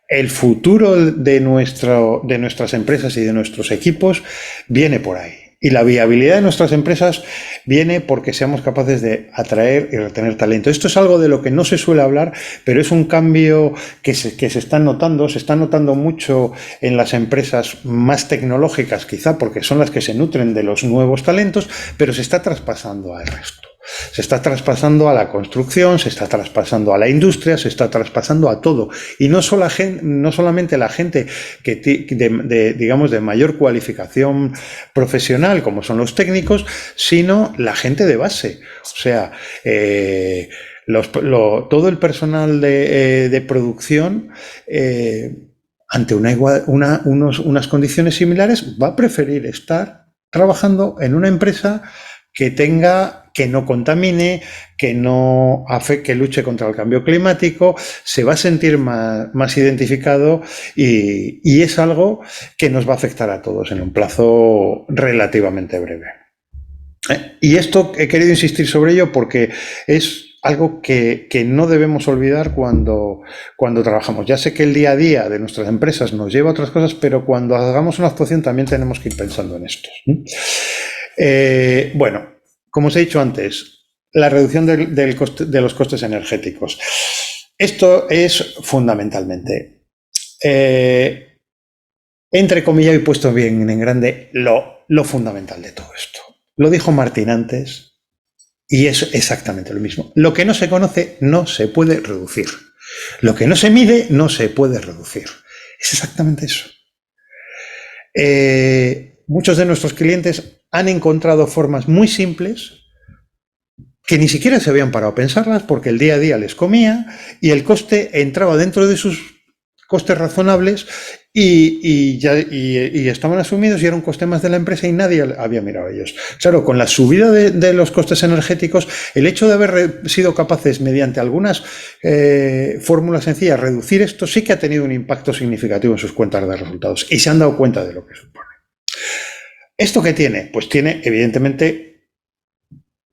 El futuro de nuestras empresas y de nuestros equipos viene por ahí. Y la viabilidad de nuestras empresas viene porque seamos capaces de atraer y retener talento. Esto es algo de lo que no se suele hablar, pero es un cambio que se está notando mucho en las empresas más tecnológicas, quizá porque son las que se nutren de los nuevos talentos, pero se está traspasando al resto. Se está traspasando a la construcción, se está traspasando a la industria, se está traspasando a todo. Y no solamente la gente digamos, de mayor cualificación profesional, como son los técnicos, sino la gente de base. O sea, todo el personal de producción, ante unas condiciones similares, va a preferir estar trabajando en una empresa que no contamine, que luche contra el cambio climático, se va a sentir más identificado y es algo que nos va a afectar a todos en un plazo relativamente breve. Y esto he querido insistir sobre ello porque es algo que no debemos olvidar cuando trabajamos. Ya sé que el día a día de nuestras empresas nos lleva a otras cosas, pero cuando hagamos una actuación también tenemos que ir pensando en esto. Bueno, como os he dicho antes, la reducción de los costes energéticos. Esto es fundamentalmente, entre comillas y puesto bien en grande, lo fundamental de todo esto. Lo dijo Martín antes y es exactamente lo mismo. Lo que no se conoce no se puede reducir. Lo que no se mide no se puede reducir. Es exactamente eso. Muchos de nuestros clientes han encontrado formas muy simples que ni siquiera se habían parado a pensarlas porque el día a día les comía y el coste entraba dentro de sus costes razonables y estaban asumidos y era un coste más de la empresa y nadie había mirado a ellos. Claro, con la subida de los costes energéticos, el hecho de haber sido capaces, mediante algunas fórmulas sencillas, reducir esto, sí que ha tenido un impacto significativo en sus cuentas de resultados y se han dado cuenta de lo que supone. ¿Esto qué tiene? Pues tiene, evidentemente,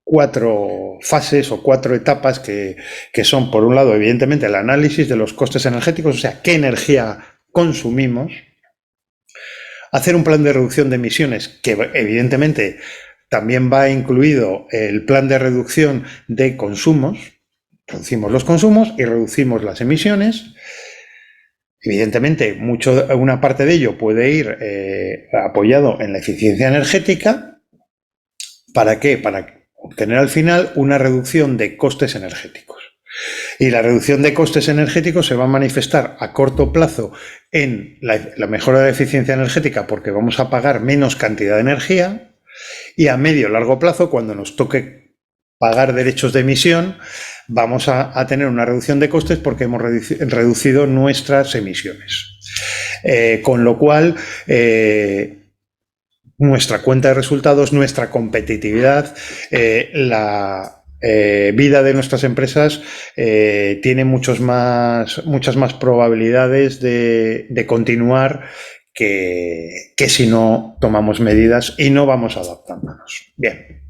4 fases o 4 etapas que son, por un lado, evidentemente, el análisis de los costes energéticos, o sea, qué energía consumimos, hacer un plan de reducción de emisiones que, evidentemente, también va incluido el plan de reducción de consumos, reducimos los consumos y reducimos las emisiones. Evidentemente, una parte de ello puede ir apoyado en la eficiencia energética. ¿Para qué? Para obtener al final una reducción de costes energéticos. Y la reducción de costes energéticos se va a manifestar a corto plazo en la mejora de la eficiencia energética porque vamos a pagar menos cantidad de energía y a medio y largo plazo, cuando nos toque pagar derechos de emisión, vamos a tener una reducción de costes porque hemos reducido nuestras emisiones. Con lo cual, nuestra cuenta de resultados, nuestra competitividad, la vida de nuestras empresas tiene muchas más probabilidades de continuar que si no tomamos medidas y no vamos adaptándonos. Bien.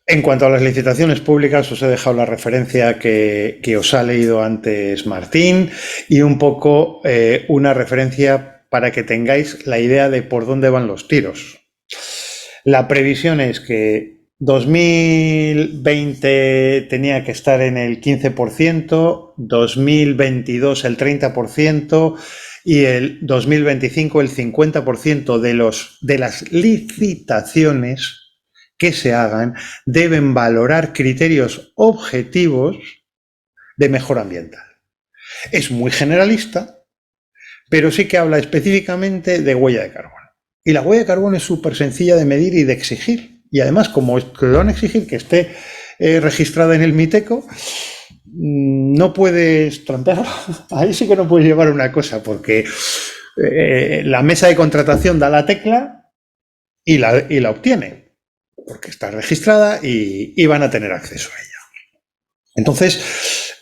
En cuanto a las licitaciones públicas, os he dejado la referencia que os ha leído antes Martín y un poco una referencia para que tengáis la idea de por dónde van los tiros. La previsión es que 2020 tenía que estar en el 15%, 2022 el 30% y el 2025 el 50% de las licitaciones que se hagan deben valorar criterios objetivos de mejora ambiental. Es muy generalista, pero sí que habla específicamente de huella de carbono. Y la huella de carbono es súper sencilla de medir y de exigir. Y además, como te van a exigir que esté registrada en el MITECO, no puedes trampear. Ahí sí que no puedes llevar una cosa, porque la mesa de contratación da la tecla y la obtiene, porque está registrada y van a tener acceso a ella. Entonces,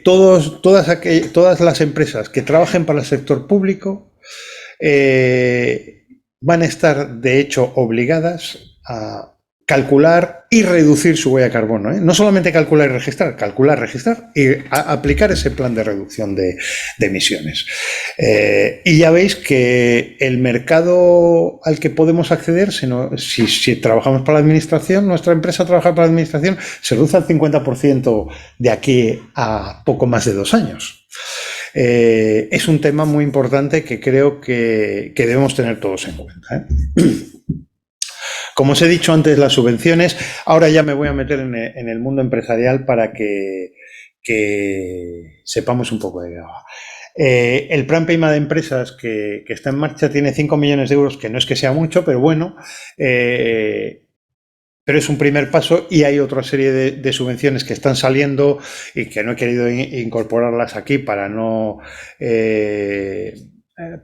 todas las empresas que trabajen para el sector público van a estar, de hecho, obligadas a calcular y reducir su huella de carbono, ¿eh? No solamente calcular registrar y aplicar ese plan de reducción de emisiones. Y ya veis que el mercado al que podemos acceder, si trabajamos para la administración, nuestra empresa trabaja para la administración, se reduce al 50% de aquí a poco más de 2 años. Es un tema muy importante que creo que debemos tener todos en cuenta, ¿eh? Como os he dicho antes, las subvenciones, ahora ya me voy a meter en el mundo empresarial para que sepamos un poco de qué va. El plan PEIMA de empresas que está en marcha tiene 5 millones de euros, que no es que sea mucho, pero bueno, pero es un primer paso y hay otra serie de subvenciones que están saliendo y que no he querido incorporarlas aquí para no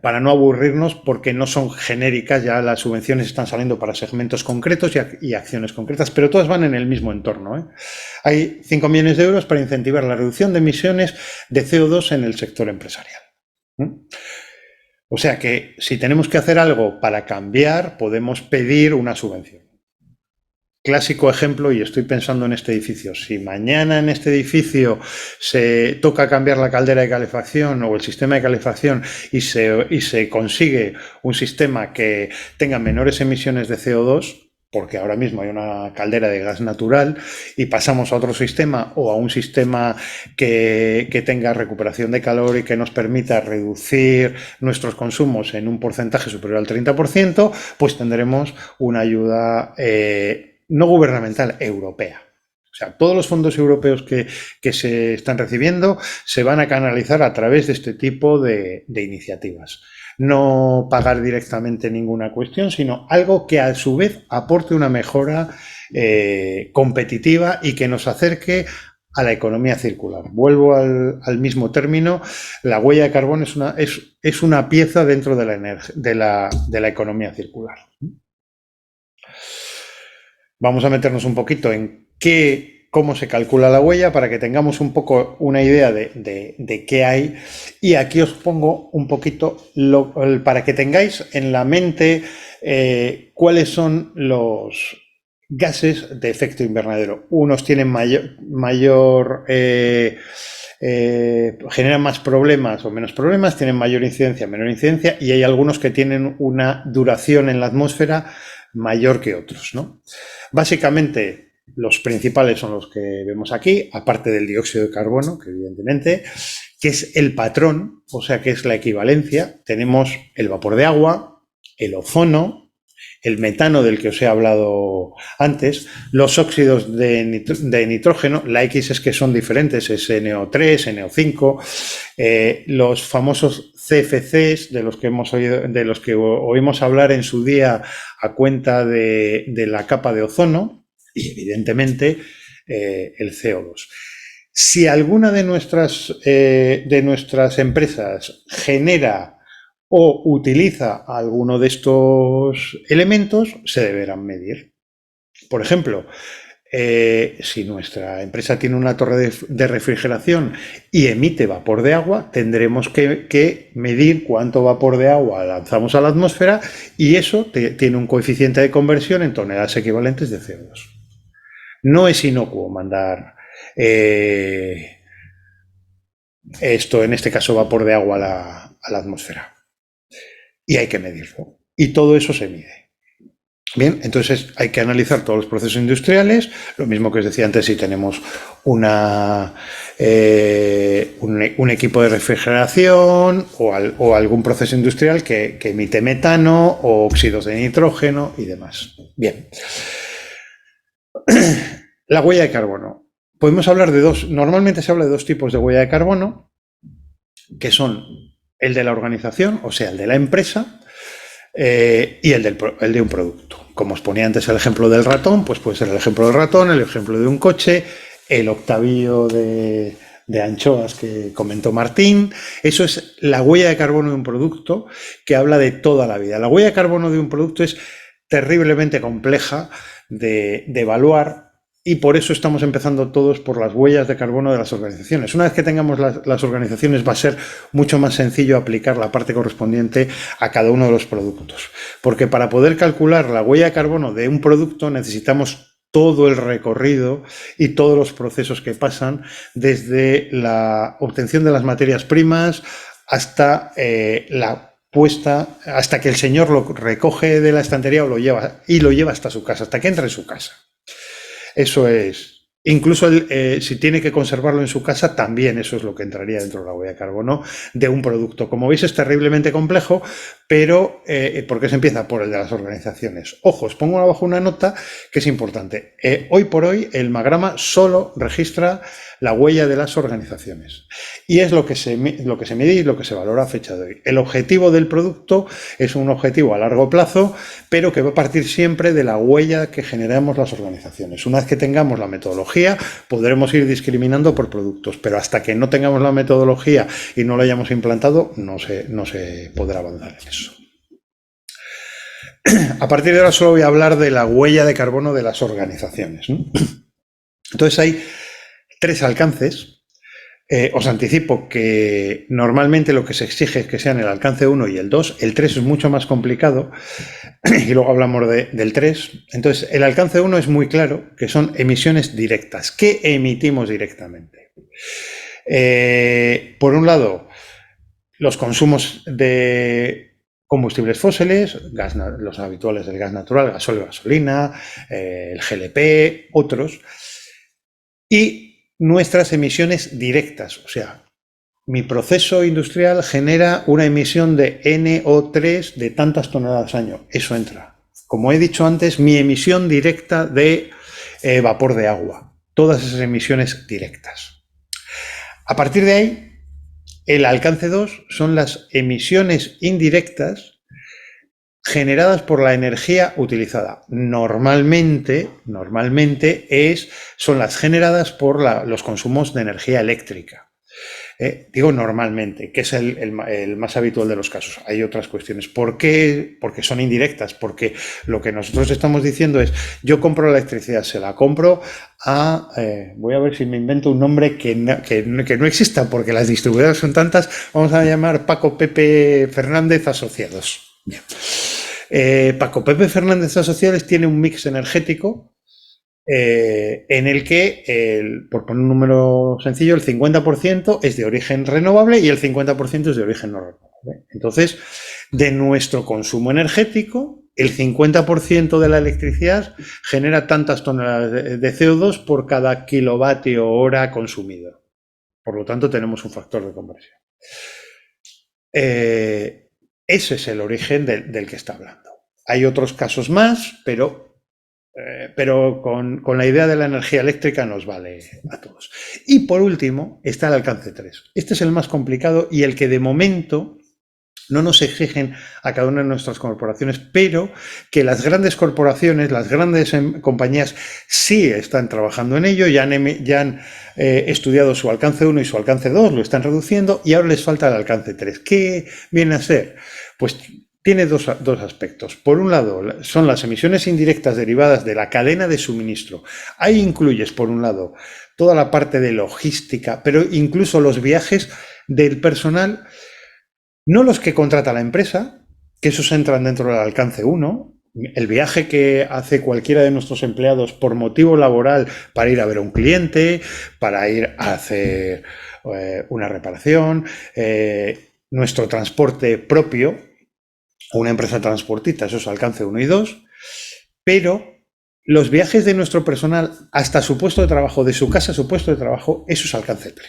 aburrirnos, porque no son genéricas, ya las subvenciones están saliendo para segmentos concretos y acciones concretas, pero todas van en el mismo entorno, ¿eh? Hay 5 millones de euros para incentivar la reducción de emisiones de CO2 en el sector empresarial. O sea que si tenemos que hacer algo para cambiar, podemos pedir una subvención. Clásico ejemplo, y estoy pensando en este edificio, si mañana en este edificio se toca cambiar la caldera de calefacción o el sistema de calefacción y se consigue un sistema que tenga menores emisiones de CO2, porque ahora mismo hay una caldera de gas natural, y pasamos a otro sistema o a un sistema que tenga recuperación de calor y que nos permita reducir nuestros consumos en un porcentaje superior al 30%, pues tendremos una ayuda no gubernamental, europea. O sea, todos los fondos europeos que se están recibiendo se van a canalizar a través de este tipo de iniciativas. No pagar directamente ninguna cuestión, sino algo que a su vez aporte una mejora competitiva y que nos acerque a la economía circular. Vuelvo al mismo término, la huella de carbono es una pieza dentro de la economía circular. Vamos a meternos un poquito en cómo se calcula la huella para que tengamos un poco una idea de qué hay. Y aquí os pongo un poquito para que tengáis en la mente cuáles son los gases de efecto invernadero. Unos tienen generan más problemas o menos problemas, tienen mayor incidencia, menor incidencia, y hay algunos que tienen una duración en la atmósfera mayor que otros, ¿no? Básicamente, los principales son los que vemos aquí, aparte del dióxido de carbono, que evidentemente, que es el patrón, o sea, que es la equivalencia. Tenemos el vapor de agua, el ozono, el metano del que os he hablado antes, los óxidos de nitrógeno, la X es que son diferentes, es NO3, NO5, los famosos CFCs de los que oímos hablar en su día a cuenta de la capa de ozono, y evidentemente el CO2. Si alguna de nuestras empresas genera o utiliza alguno de estos elementos, se deberán medir. Por ejemplo, si nuestra empresa tiene una torre de refrigeración y emite vapor de agua, tendremos que medir cuánto vapor de agua lanzamos a la atmósfera, y eso tiene un coeficiente de conversión en toneladas equivalentes de CO2. No es inocuo mandar esto, en este caso vapor de agua, a la atmósfera. Y hay que medirlo. Y todo eso se mide. Bien, entonces hay que analizar todos los procesos industriales, lo mismo que os decía antes, si tenemos un equipo de refrigeración o algún proceso industrial que emite metano o óxidos de nitrógeno y demás. Bien. La huella de carbono. Podemos hablar de dos, normalmente se habla de dos tipos de huella de carbono, que son el de la organización, o sea, el de la empresa, y el de un producto. Como os ponía antes el ejemplo del ratón, pues puede ser el ejemplo del ratón, el ejemplo de un coche, el octavillo de anchoas que comentó Martín. Eso es la huella de carbono de un producto, que habla de toda la vida. La huella de carbono de un producto es terriblemente compleja de evaluar, y por eso estamos empezando todos por las huellas de carbono de las organizaciones. Una vez que tengamos las organizaciones, va a ser mucho más sencillo aplicar la parte correspondiente a cada uno de los productos. Porque para poder calcular la huella de carbono de un producto necesitamos todo el recorrido y todos los procesos que pasan desde la obtención de las materias primas hasta la puesta, hasta que el señor lo recoge de la estantería o lo lleva hasta su casa, hasta que entra en su casa. Eso es. Incluso si tiene que conservarlo en su casa, también eso es lo que entraría dentro de la huella de carbono de un producto. Como veis, es terriblemente complejo, pero porque se empieza por el de las organizaciones. Ojo, os pongo abajo una nota que es importante. Hoy por hoy, el Magrama solo registra la huella de las organizaciones. Y es lo que se mide y lo que se valora a fecha de hoy. El objetivo del producto es un objetivo a largo plazo, pero que va a partir siempre de la huella que generamos las organizaciones. Una vez que tengamos la metodología, podremos ir discriminando por productos, pero hasta que no tengamos la metodología y no la hayamos implantado, no se podrá avanzar en eso. A partir de ahora solo voy a hablar de la huella de carbono de las organizaciones, ¿no? Entonces hay 3 alcances. Os anticipo que normalmente lo que se exige es que sean el alcance 1 y el 2. El 3 es mucho más complicado y luego hablamos del 3. Entonces, el alcance 1 es muy claro, que son emisiones directas. ¿Qué emitimos directamente? Por un lado, los consumos de combustibles fósiles, los habituales del gas natural, gasóleo, gasolina, el GLP, otros, y nuestras emisiones directas. O sea, mi proceso industrial genera una emisión de NO3 de tantas toneladas al año. Eso entra. Como he dicho antes, mi emisión directa de vapor de agua. Todas esas emisiones directas. A partir de ahí, el alcance 2 son las emisiones indirectas generadas por la energía utilizada. Normalmente son las generadas por los consumos de energía eléctrica. Digo normalmente, que es el más habitual de los casos. Hay otras cuestiones. ¿Por qué? Porque son indirectas. Porque lo que nosotros estamos diciendo es, yo compro la electricidad, se la compro a... voy a ver si me invento un nombre que no exista, porque las distribuidoras son tantas. Vamos a llamar Paco Pepe Fernández Asociados. Bien. Paco Pepe Fernández Asociados tiene un mix energético en el que, por poner un número sencillo, el 50% es de origen renovable y el 50% es de origen no renovable. Entonces, de nuestro consumo energético, el 50% de la electricidad genera tantas toneladas de CO2 por cada kilovatio hora consumido. Por lo tanto, tenemos un factor de conversión. Ese es el origen del que está hablando. Hay otros casos más, pero con la idea de la energía eléctrica nos vale a todos. Y por último está el alcance 3. Este es el más complicado y el que de momento no nos exigen a cada una de nuestras corporaciones, pero que las grandes corporaciones, las grandes compañías sí están trabajando en ello, ya han estudiado su alcance 1 y su alcance 2, lo están reduciendo y ahora les falta el alcance 3. ¿Qué viene a ser? Pues tiene dos aspectos. Por un lado, son las emisiones indirectas derivadas de la cadena de suministro. Ahí incluyes, por un lado, toda la parte de logística, pero incluso los viajes del personal, no los que contrata la empresa, que esos entran dentro del alcance 1, el viaje que hace cualquiera de nuestros empleados por motivo laboral para ir a ver a un cliente, para ir a hacer una reparación, nuestro transporte propio, una empresa transportista, eso es alcance 1 y 2, pero los viajes de nuestro personal hasta su puesto de trabajo, de su casa a su puesto de trabajo, eso es alcance 3.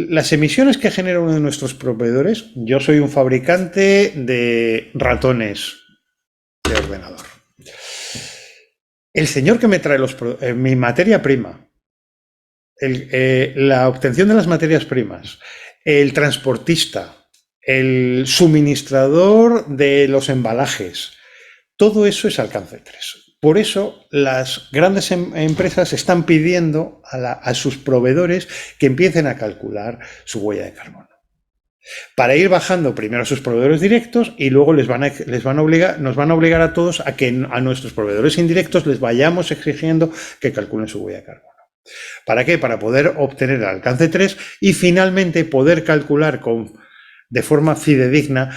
Las emisiones que genera uno de nuestros proveedores, yo soy un fabricante de ratones de ordenador. El señor que me trae mi materia prima, la obtención de las materias primas, el transportista, el suministrador de los embalajes, todo eso es alcance 3. Por eso las grandes empresas están pidiendo a sus proveedores que empiecen a calcular su huella de carbono. para ir bajando primero a sus proveedores directos y luego nos van a obligar a todos a que a nuestros proveedores indirectos les vayamos exigiendo que calculen su huella de carbono. ¿Para qué? Para poder obtener el alcance 3 y finalmente poder calcular de forma fidedigna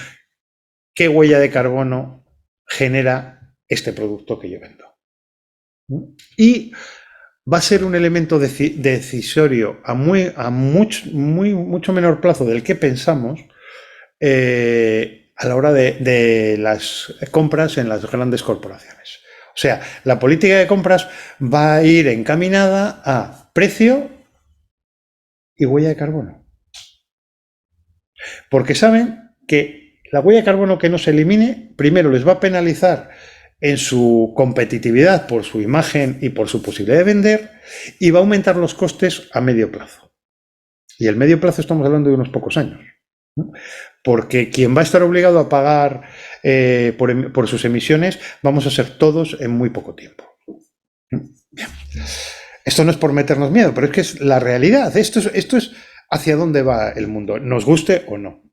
qué huella de carbono genera este producto que yo vendo. Y va a ser un elemento decisorio a mucho menor plazo del que pensamos a la hora de las compras en las grandes corporaciones. O sea, la política de compras va a ir encaminada a precio y huella de carbono. Porque saben que la huella de carbono que no se elimine, primero les va a penalizar en su competitividad por su imagen y por su posibilidad de vender, y va a aumentar los costes a medio plazo. Y el medio plazo estamos hablando de unos pocos años, ¿no? Porque quien va a estar obligado a pagar por sus emisiones vamos a ser todos en muy poco tiempo. Bien. Esto no es por meternos miedo, pero es que es la realidad. Esto es hacia dónde va el mundo, nos guste o no.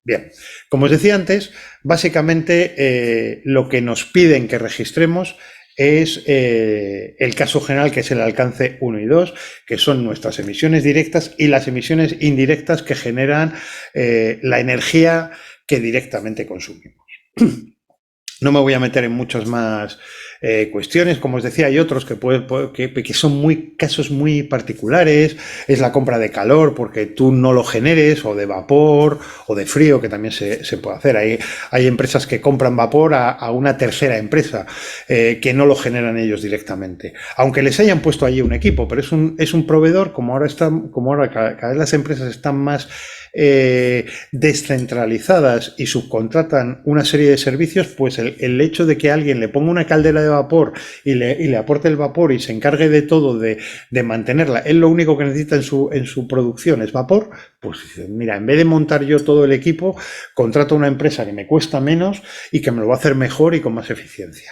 Bien, como os decía antes, básicamente lo que nos piden que registremos es el caso general, que es el alcance 1 y 2, que son nuestras emisiones directas y las emisiones indirectas que generan la energía que directamente consumimos. No me voy a meter en muchas más cuestiones, como os decía, hay otros que son casos muy particulares. Es la compra de calor porque tú no lo generes, o de vapor, o de frío, que también se puede hacer. Hay empresas que compran vapor a una tercera empresa que no lo generan ellos directamente, aunque les hayan puesto allí un equipo, pero es un proveedor. Como ahora cada vez las empresas están más descentralizadas y subcontratan una serie de servicios, pues el hecho de que alguien le ponga una caldera de vapor y le aporte el vapor y se encargue de todo, de mantenerla, él lo único que necesita en su producción es vapor, pues mira, en vez de montar yo todo el equipo, contrato a una empresa que me cuesta menos y que me lo va a hacer mejor y con más eficiencia.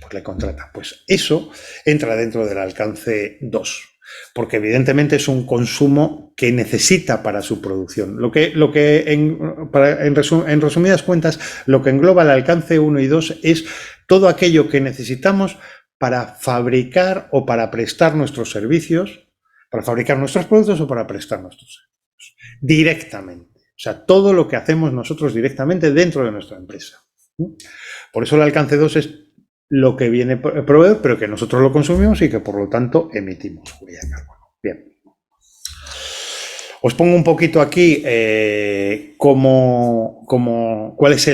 Pues le contrata. Pues eso entra dentro del alcance 2. Porque evidentemente es un consumo que necesita para su producción. En resumidas cuentas, lo que engloba el alcance 1 y 2 es todo aquello que necesitamos para fabricar o para prestar nuestros servicios, para fabricar nuestros productos o para prestar nuestros servicios directamente. O sea, todo lo que hacemos nosotros directamente dentro de nuestra empresa. Por eso el alcance 2 es lo que viene por el proveedor, pero que nosotros lo consumimos y que por lo tanto emitimos huella de carbono. Bien. Os pongo un poquito aquí cuál es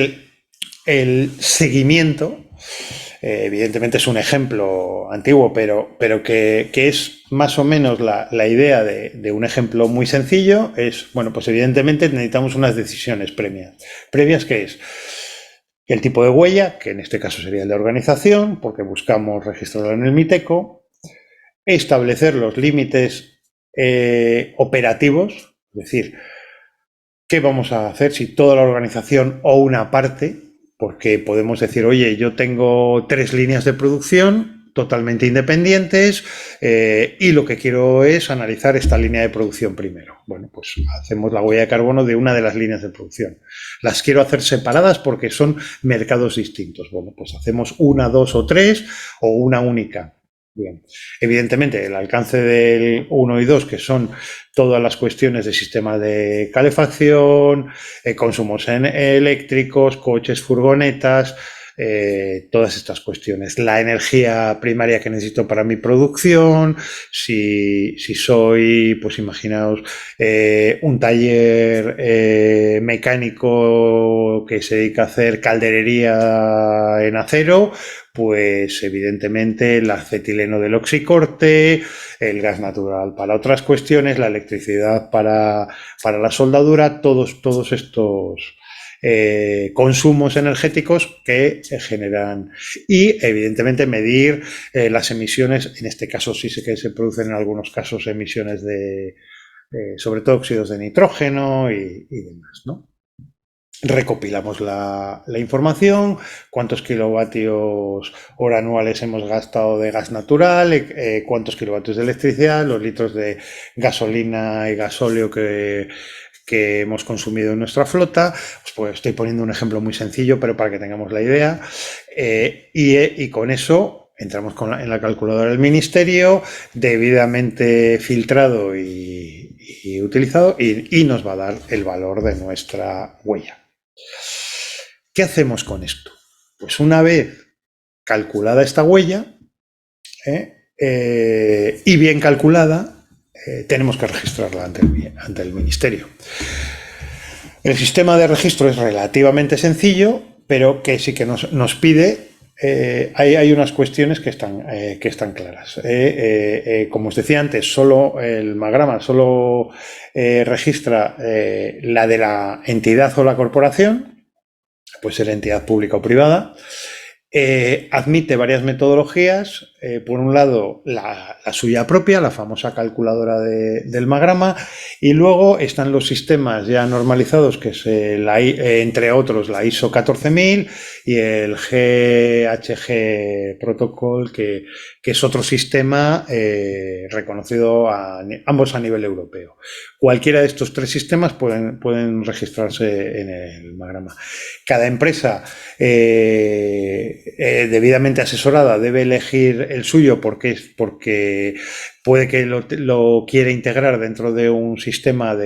el seguimiento. Evidentemente es un ejemplo antiguo, pero que es más o menos la idea de un ejemplo muy sencillo. Es, bueno, pues evidentemente necesitamos unas decisiones previas. ¿Previas qué es? El tipo de huella, que en este caso sería el de organización, porque buscamos registrarlo en el MITECO, establecer los límites operativos, es decir, qué vamos a hacer si toda la organización o una parte, porque podemos decir, oye, yo tengo 3 líneas de producción totalmente independientes y lo que quiero es analizar esta línea de producción primero. Bueno, pues hacemos la huella de carbono de una de las líneas de producción. Las quiero hacer separadas porque son mercados distintos. Bueno, pues hacemos 1, 2 o 3 o una única. Bien. Evidentemente, el alcance del 1 y 2, que son todas las cuestiones de sistema de calefacción, consumos eléctricos, coches, furgonetas, todas estas cuestiones. La energía primaria que necesito para mi producción, si soy, pues imaginaos, un taller mecánico que se dedica a hacer calderería en acero, pues evidentemente el acetileno del oxicorte, el gas natural para otras cuestiones, la electricidad para la soldadura, todos estos consumos energéticos que generan, y evidentemente medir las emisiones. En este caso sí sé que se producen en algunos casos emisiones de sobre todo óxidos de nitrógeno y demás, ¿no? Recopilamos la información, cuántos kilovatios hora anuales hemos gastado de gas natural, cuántos kilovatios de electricidad, los litros de gasolina y gasóleo que que hemos consumido en nuestra flota. Pues estoy poniendo un ejemplo muy sencillo, pero para que tengamos la idea. Y con eso entramos en la calculadora del ministerio, debidamente filtrado y utilizado, y nos va a dar el valor de nuestra huella. ¿Qué hacemos con esto? Pues una vez calculada esta huella, y bien calculada, tenemos que registrarla ante el ministerio. El sistema de registro es relativamente sencillo, pero que sí que nos pide, hay unas cuestiones que están claras. Como os decía antes, solo el Magrama registra la de la entidad o la corporación, puede ser entidad pública o privada. Admite varias metodologías, por un lado la suya propia, la famosa calculadora del Magrama, y luego están los sistemas ya normalizados, que es entre otros la ISO 14000 y el GHG Protocol, que es otro sistema reconocido ambos a nivel europeo. Cualquiera de estos tres sistemas pueden registrarse en el Magrama. Cada empresa debidamente asesorada debe elegir el suyo porque puede que lo quiera integrar dentro de un sistema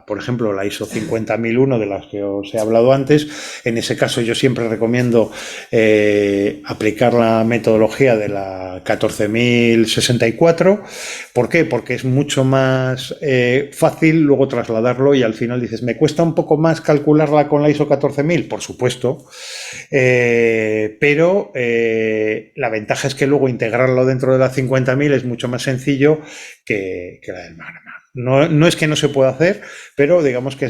por ejemplo, la ISO 50001 de las que os he hablado antes. En ese caso yo siempre recomiendo aplicar la metodología de la 14064. ¿Por qué? Porque es mucho más fácil luego trasladarlo, y al final dices, ¿me cuesta un poco más calcularla con la ISO 14000? Por supuesto, pero la ventaja es que luego integrarlo dentro de la 50.000 es mucho más sencillo que la del Magrama. No es que no se pueda hacer, pero digamos que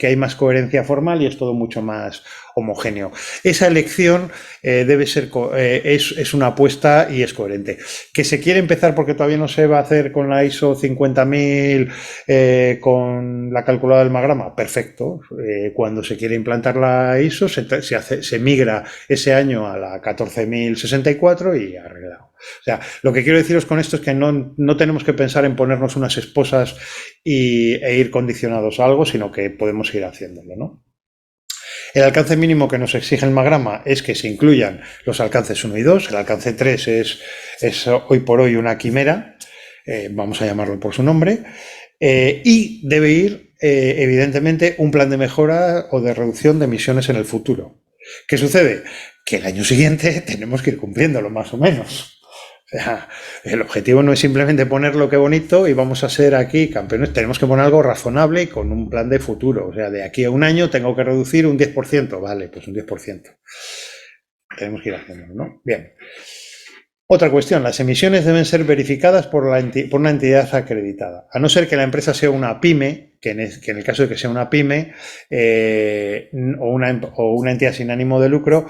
hay más coherencia formal y es todo mucho más homogéneo. Esa elección debe ser es una apuesta y es coherente. Que se quiere empezar porque todavía no se va a hacer con la ISO 50.000 con la calculadora del Magrama, perfecto. Cuando se quiere implantar la ISO se migra ese año a la 14064 y arreglado. O sea, lo que quiero deciros con esto es que no tenemos que pensar en ponernos unas esposas e ir condicionados a algo, sino que podemos ir haciéndolo, ¿no? El alcance mínimo que nos exige el Magrama es que se incluyan los alcances 1 y 2. El alcance 3 es hoy por hoy una quimera, vamos a llamarlo por su nombre, y debe ir, evidentemente, un plan de mejora o de reducción de emisiones en el futuro. ¿Qué sucede? Que el año siguiente tenemos que ir cumpliéndolo más o menos. O sea, el objetivo no es simplemente poner lo que bonito y vamos a ser aquí campeones. Tenemos que poner algo razonable y con un plan de futuro. O sea, de aquí a un año tengo que reducir un 10%. Vale, pues un 10%. Tenemos que ir haciéndolo, ¿no? Bien. Otra cuestión, las emisiones deben ser verificadas por una entidad acreditada. A no ser que la empresa sea una pyme, que en el caso de que sea una pyme o una entidad sin ánimo de lucro,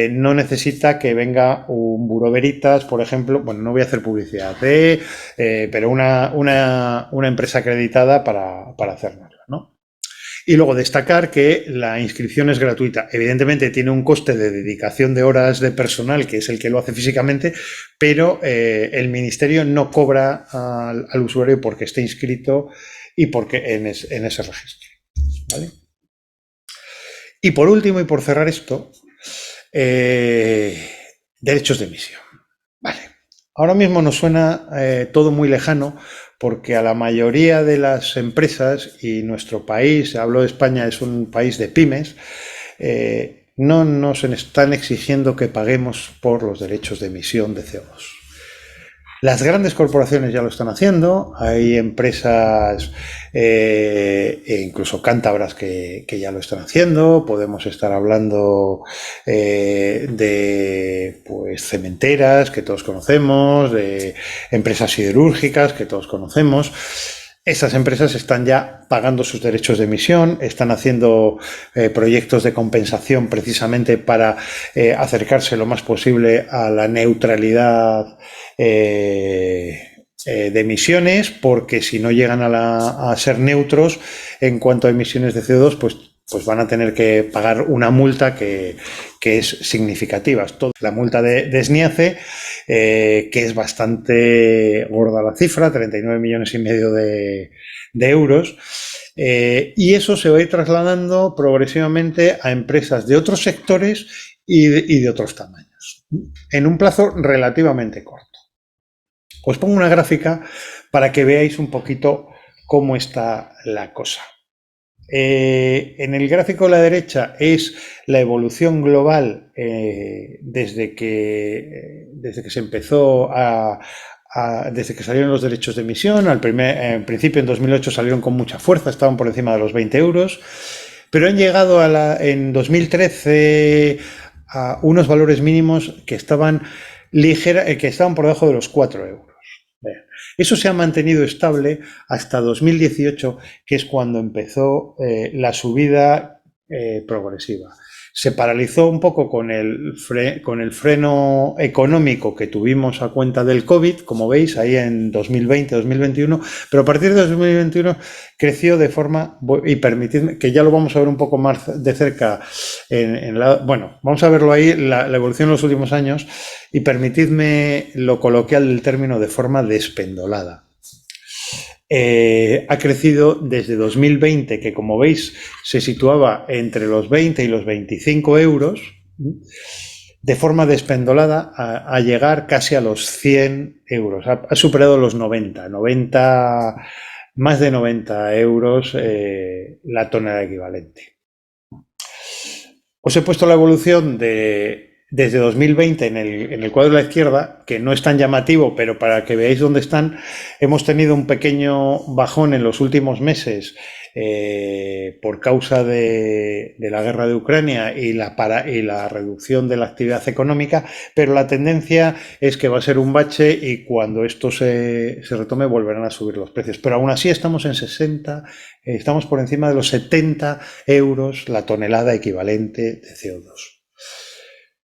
no necesita que venga un Bureau Veritas, por ejemplo. Bueno, no voy a hacer publicidad, pero una empresa acreditada para hacernosla, ¿no? Y luego destacar que la inscripción es gratuita. Evidentemente tiene un coste de dedicación de horas de personal, que es el que lo hace físicamente, pero el ministerio no cobra al usuario porque esté inscrito y porque en ese registro, ¿vale? Y por último, y por cerrar esto, derechos de emisión. Vale. Ahora mismo nos suena todo muy lejano, porque a la mayoría de las empresas, y nuestro país, hablo de España, es un país de pymes, no nos están exigiendo que paguemos por los derechos de emisión de CO2. Las grandes corporaciones ya lo están haciendo, hay empresas incluso cántabras que ya lo están haciendo. Podemos estar hablando de cementeras que todos conocemos, de empresas siderúrgicas que todos conocemos. Estas empresas están ya pagando sus derechos de emisión, están haciendo proyectos de compensación precisamente para acercarse lo más posible a la neutralidad de emisiones, porque si no llegan a ser neutros en cuanto a emisiones de CO2, pues van a tener que pagar una multa que es significativa. La multa de SNIACE, que es bastante gorda la cifra, 39,5 millones de euros. Y eso se va a ir trasladando progresivamente a empresas de otros sectores y de otros tamaños, en un plazo relativamente corto. Os pongo una gráfica para que veáis un poquito cómo está la cosa. En el gráfico de la derecha es la evolución global desde que se empezó desde que salieron los derechos de emisión. En principio, en 2008 salieron con mucha fuerza, estaban por encima de los 20 euros, pero han llegado en 2013 a unos valores mínimos que estaban por debajo de los 4 euros. Eso se ha mantenido estable hasta 2018, que es cuando empezó la subida progresiva. Se paralizó un poco con el freno económico que tuvimos a cuenta del COVID, como veis, ahí en 2020-2021, pero a partir de 2021 creció de forma, y permitidme, que ya lo vamos a ver un poco más de cerca, bueno, vamos a verlo ahí, la evolución en los últimos años, y permitidme lo coloquial del término, de forma despendolada. Ha crecido desde 2020, que como veis se situaba entre los 20 y los 25 euros, de forma despendolada a llegar casi a los 100 euros. Ha superado los 90, más de 90 euros la tonelada equivalente. Os he puesto la evolución desde 2020 en el cuadro de la izquierda, que no es tan llamativo, pero para que veáis dónde están. Hemos tenido un pequeño bajón en los últimos meses por causa de la guerra de Ucrania y la reducción de la actividad económica, pero la tendencia es que va a ser un bache y cuando esto se retome volverán a subir los precios. Pero aún así estamos en 60, estamos por encima de los 70 euros la tonelada equivalente de CO2.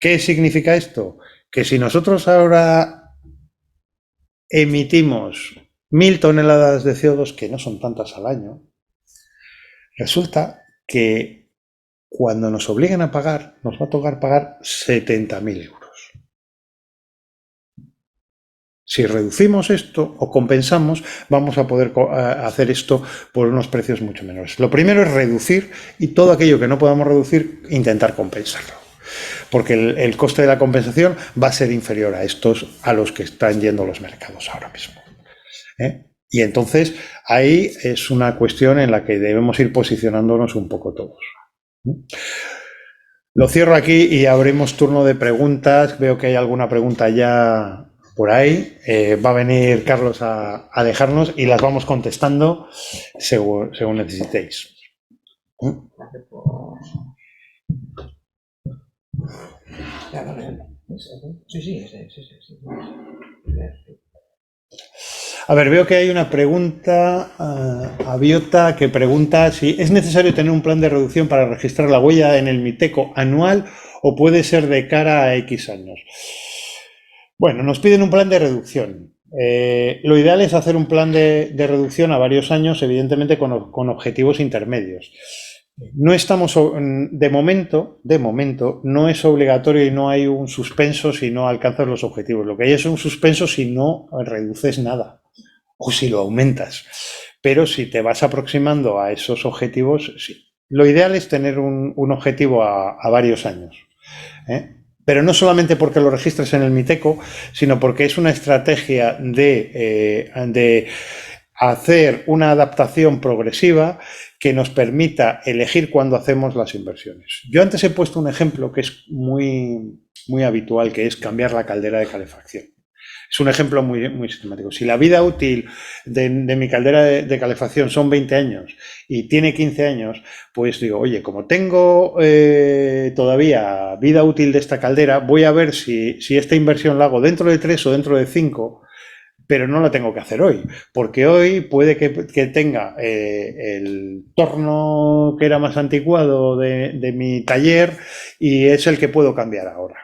¿Qué significa esto? Que si nosotros ahora emitimos 1000 toneladas de CO2, que no son tantas al año, resulta que cuando nos obliguen a pagar, nos va a tocar pagar 70.000 euros. Si reducimos esto o compensamos, vamos a poder hacer esto por unos precios mucho menores. Lo primero es reducir, y todo aquello que no podamos reducir, intentar compensarlo. Porque el coste de la compensación va a ser inferior a los que están yendo los mercados ahora mismo. Y entonces ahí es una cuestión en la que debemos ir posicionándonos un poco todos. Lo cierro aquí y abrimos turno de preguntas. Veo que hay alguna pregunta ya por ahí. Va a venir Carlos a dejarnos y las vamos contestando según necesitéis. Sí. A ver, veo que hay una pregunta a Biota que pregunta si es necesario tener un plan de reducción para registrar la huella en el Miteco anual o puede ser de cara a X años. Bueno, nos piden un plan de reducción. Lo ideal es hacer un plan de reducción a varios años, evidentemente con objetivos intermedios. No estamos, de momento, no es obligatorio y no hay un suspenso si no alcanzas los objetivos. Lo que hay es un suspenso si no reduces nada o si lo aumentas. Pero si te vas aproximando a esos objetivos, sí. Lo ideal es tener un objetivo a varios años. Pero no solamente porque lo registres en el Miteco, sino porque es una estrategia de hacer una adaptación progresiva que nos permita elegir cuándo hacemos las inversiones. Yo antes he puesto un ejemplo que es muy habitual, que es cambiar la caldera de calefacción. Es un ejemplo muy sistemático. Si la vida útil de mi caldera de calefacción son 20 años y tiene 15 años, pues digo, oye, como tengo todavía vida útil de esta caldera, voy a ver si esta inversión la hago dentro de 3 o dentro de 5, pero no la tengo que hacer hoy, porque hoy puede que tenga el torno que era más anticuado de mi taller y es el que puedo cambiar ahora.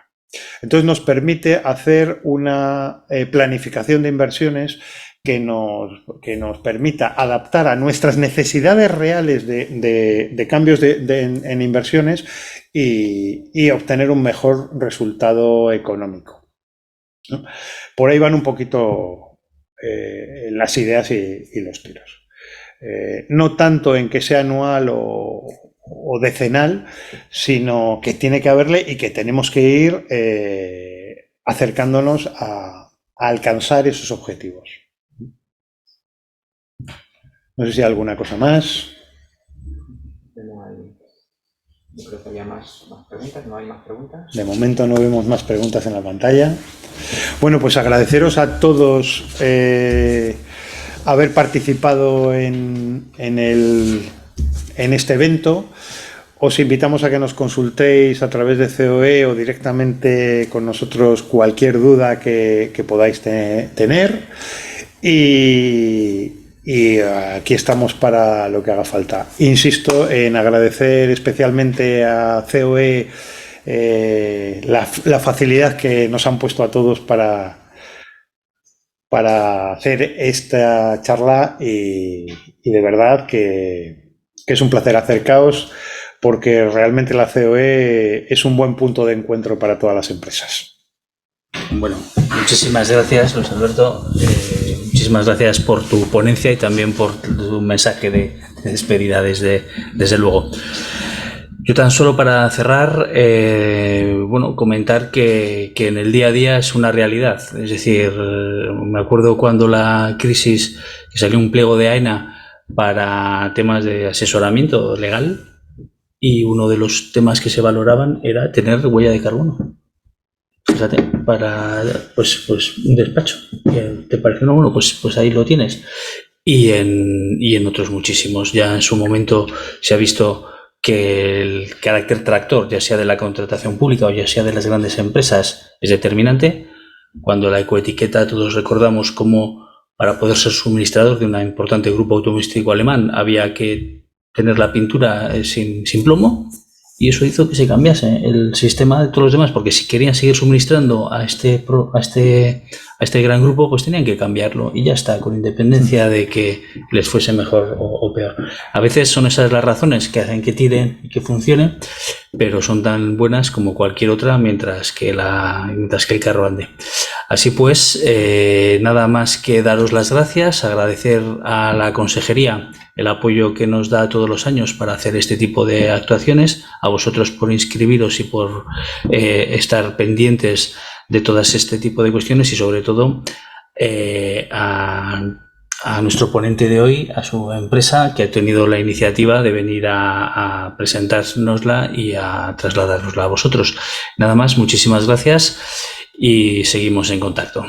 Entonces nos permite hacer una planificación de inversiones que nos permita adaptar a nuestras necesidades reales de cambios en inversiones y obtener un mejor resultado económico, ¿no? Por ahí van un poquito las ideas y los tiros. no tanto en que sea anual o decenal, sino que tiene que haberle y que tenemos que ir acercándonos a alcanzar esos objetivos. No sé si hay alguna cosa más. Yo creo que había más preguntas, ¿no hay más preguntas? De momento no vemos más preguntas en la pantalla. Bueno, pues agradeceros a todos haber participado en este evento. Os invitamos a que nos consultéis a través de COE o directamente con nosotros cualquier duda que podáis tener. Y aquí estamos para lo que haga falta. Insisto en agradecer especialmente a COE la facilidad que nos han puesto a todos para hacer esta charla y de verdad que es un placer acercaros porque realmente la COE es un buen punto de encuentro para todas las empresas. Bueno, muchísimas gracias, Luis Alberto. Muchísimas gracias por tu ponencia y también por tu mensaje de despedida, desde luego. Yo tan solo para cerrar, comentar que en el día a día es una realidad. Es decir, me acuerdo cuando la crisis, que salió un pliego de AENA para temas de asesoramiento legal y uno de los temas que se valoraban era tener huella de carbono. Fíjate, para pues un despacho. ¿Te parece uno? Bueno, pues ahí lo tienes. Y en otros muchísimos. Ya en su momento se ha visto que el carácter tractor, ya sea de la contratación pública o ya sea de las grandes empresas, es determinante. Cuando la ecoetiqueta, todos recordamos cómo para poder ser suministrador de un importante grupo automovilístico alemán había que tener la pintura sin plomo. Y eso hizo que se cambiase el sistema de todos los demás, porque si querían seguir suministrando a este gran grupo, pues tenían que cambiarlo y ya está, con independencia de que les fuese mejor o peor. A veces son esas las razones que hacen que tiren y que funcione, pero son tan buenas como cualquier otra mientras que el carro ande. Así pues, nada más que daros las gracias, agradecer a la consejería el apoyo que nos da todos los años para hacer este tipo de actuaciones, a vosotros por inscribiros y por estar pendientes de todas este tipo de cuestiones y sobre todo a nuestro ponente de hoy, a su empresa que ha tenido la iniciativa de venir a presentárnosla y a trasladárnosla a vosotros. Nada más, muchísimas gracias y seguimos en contacto.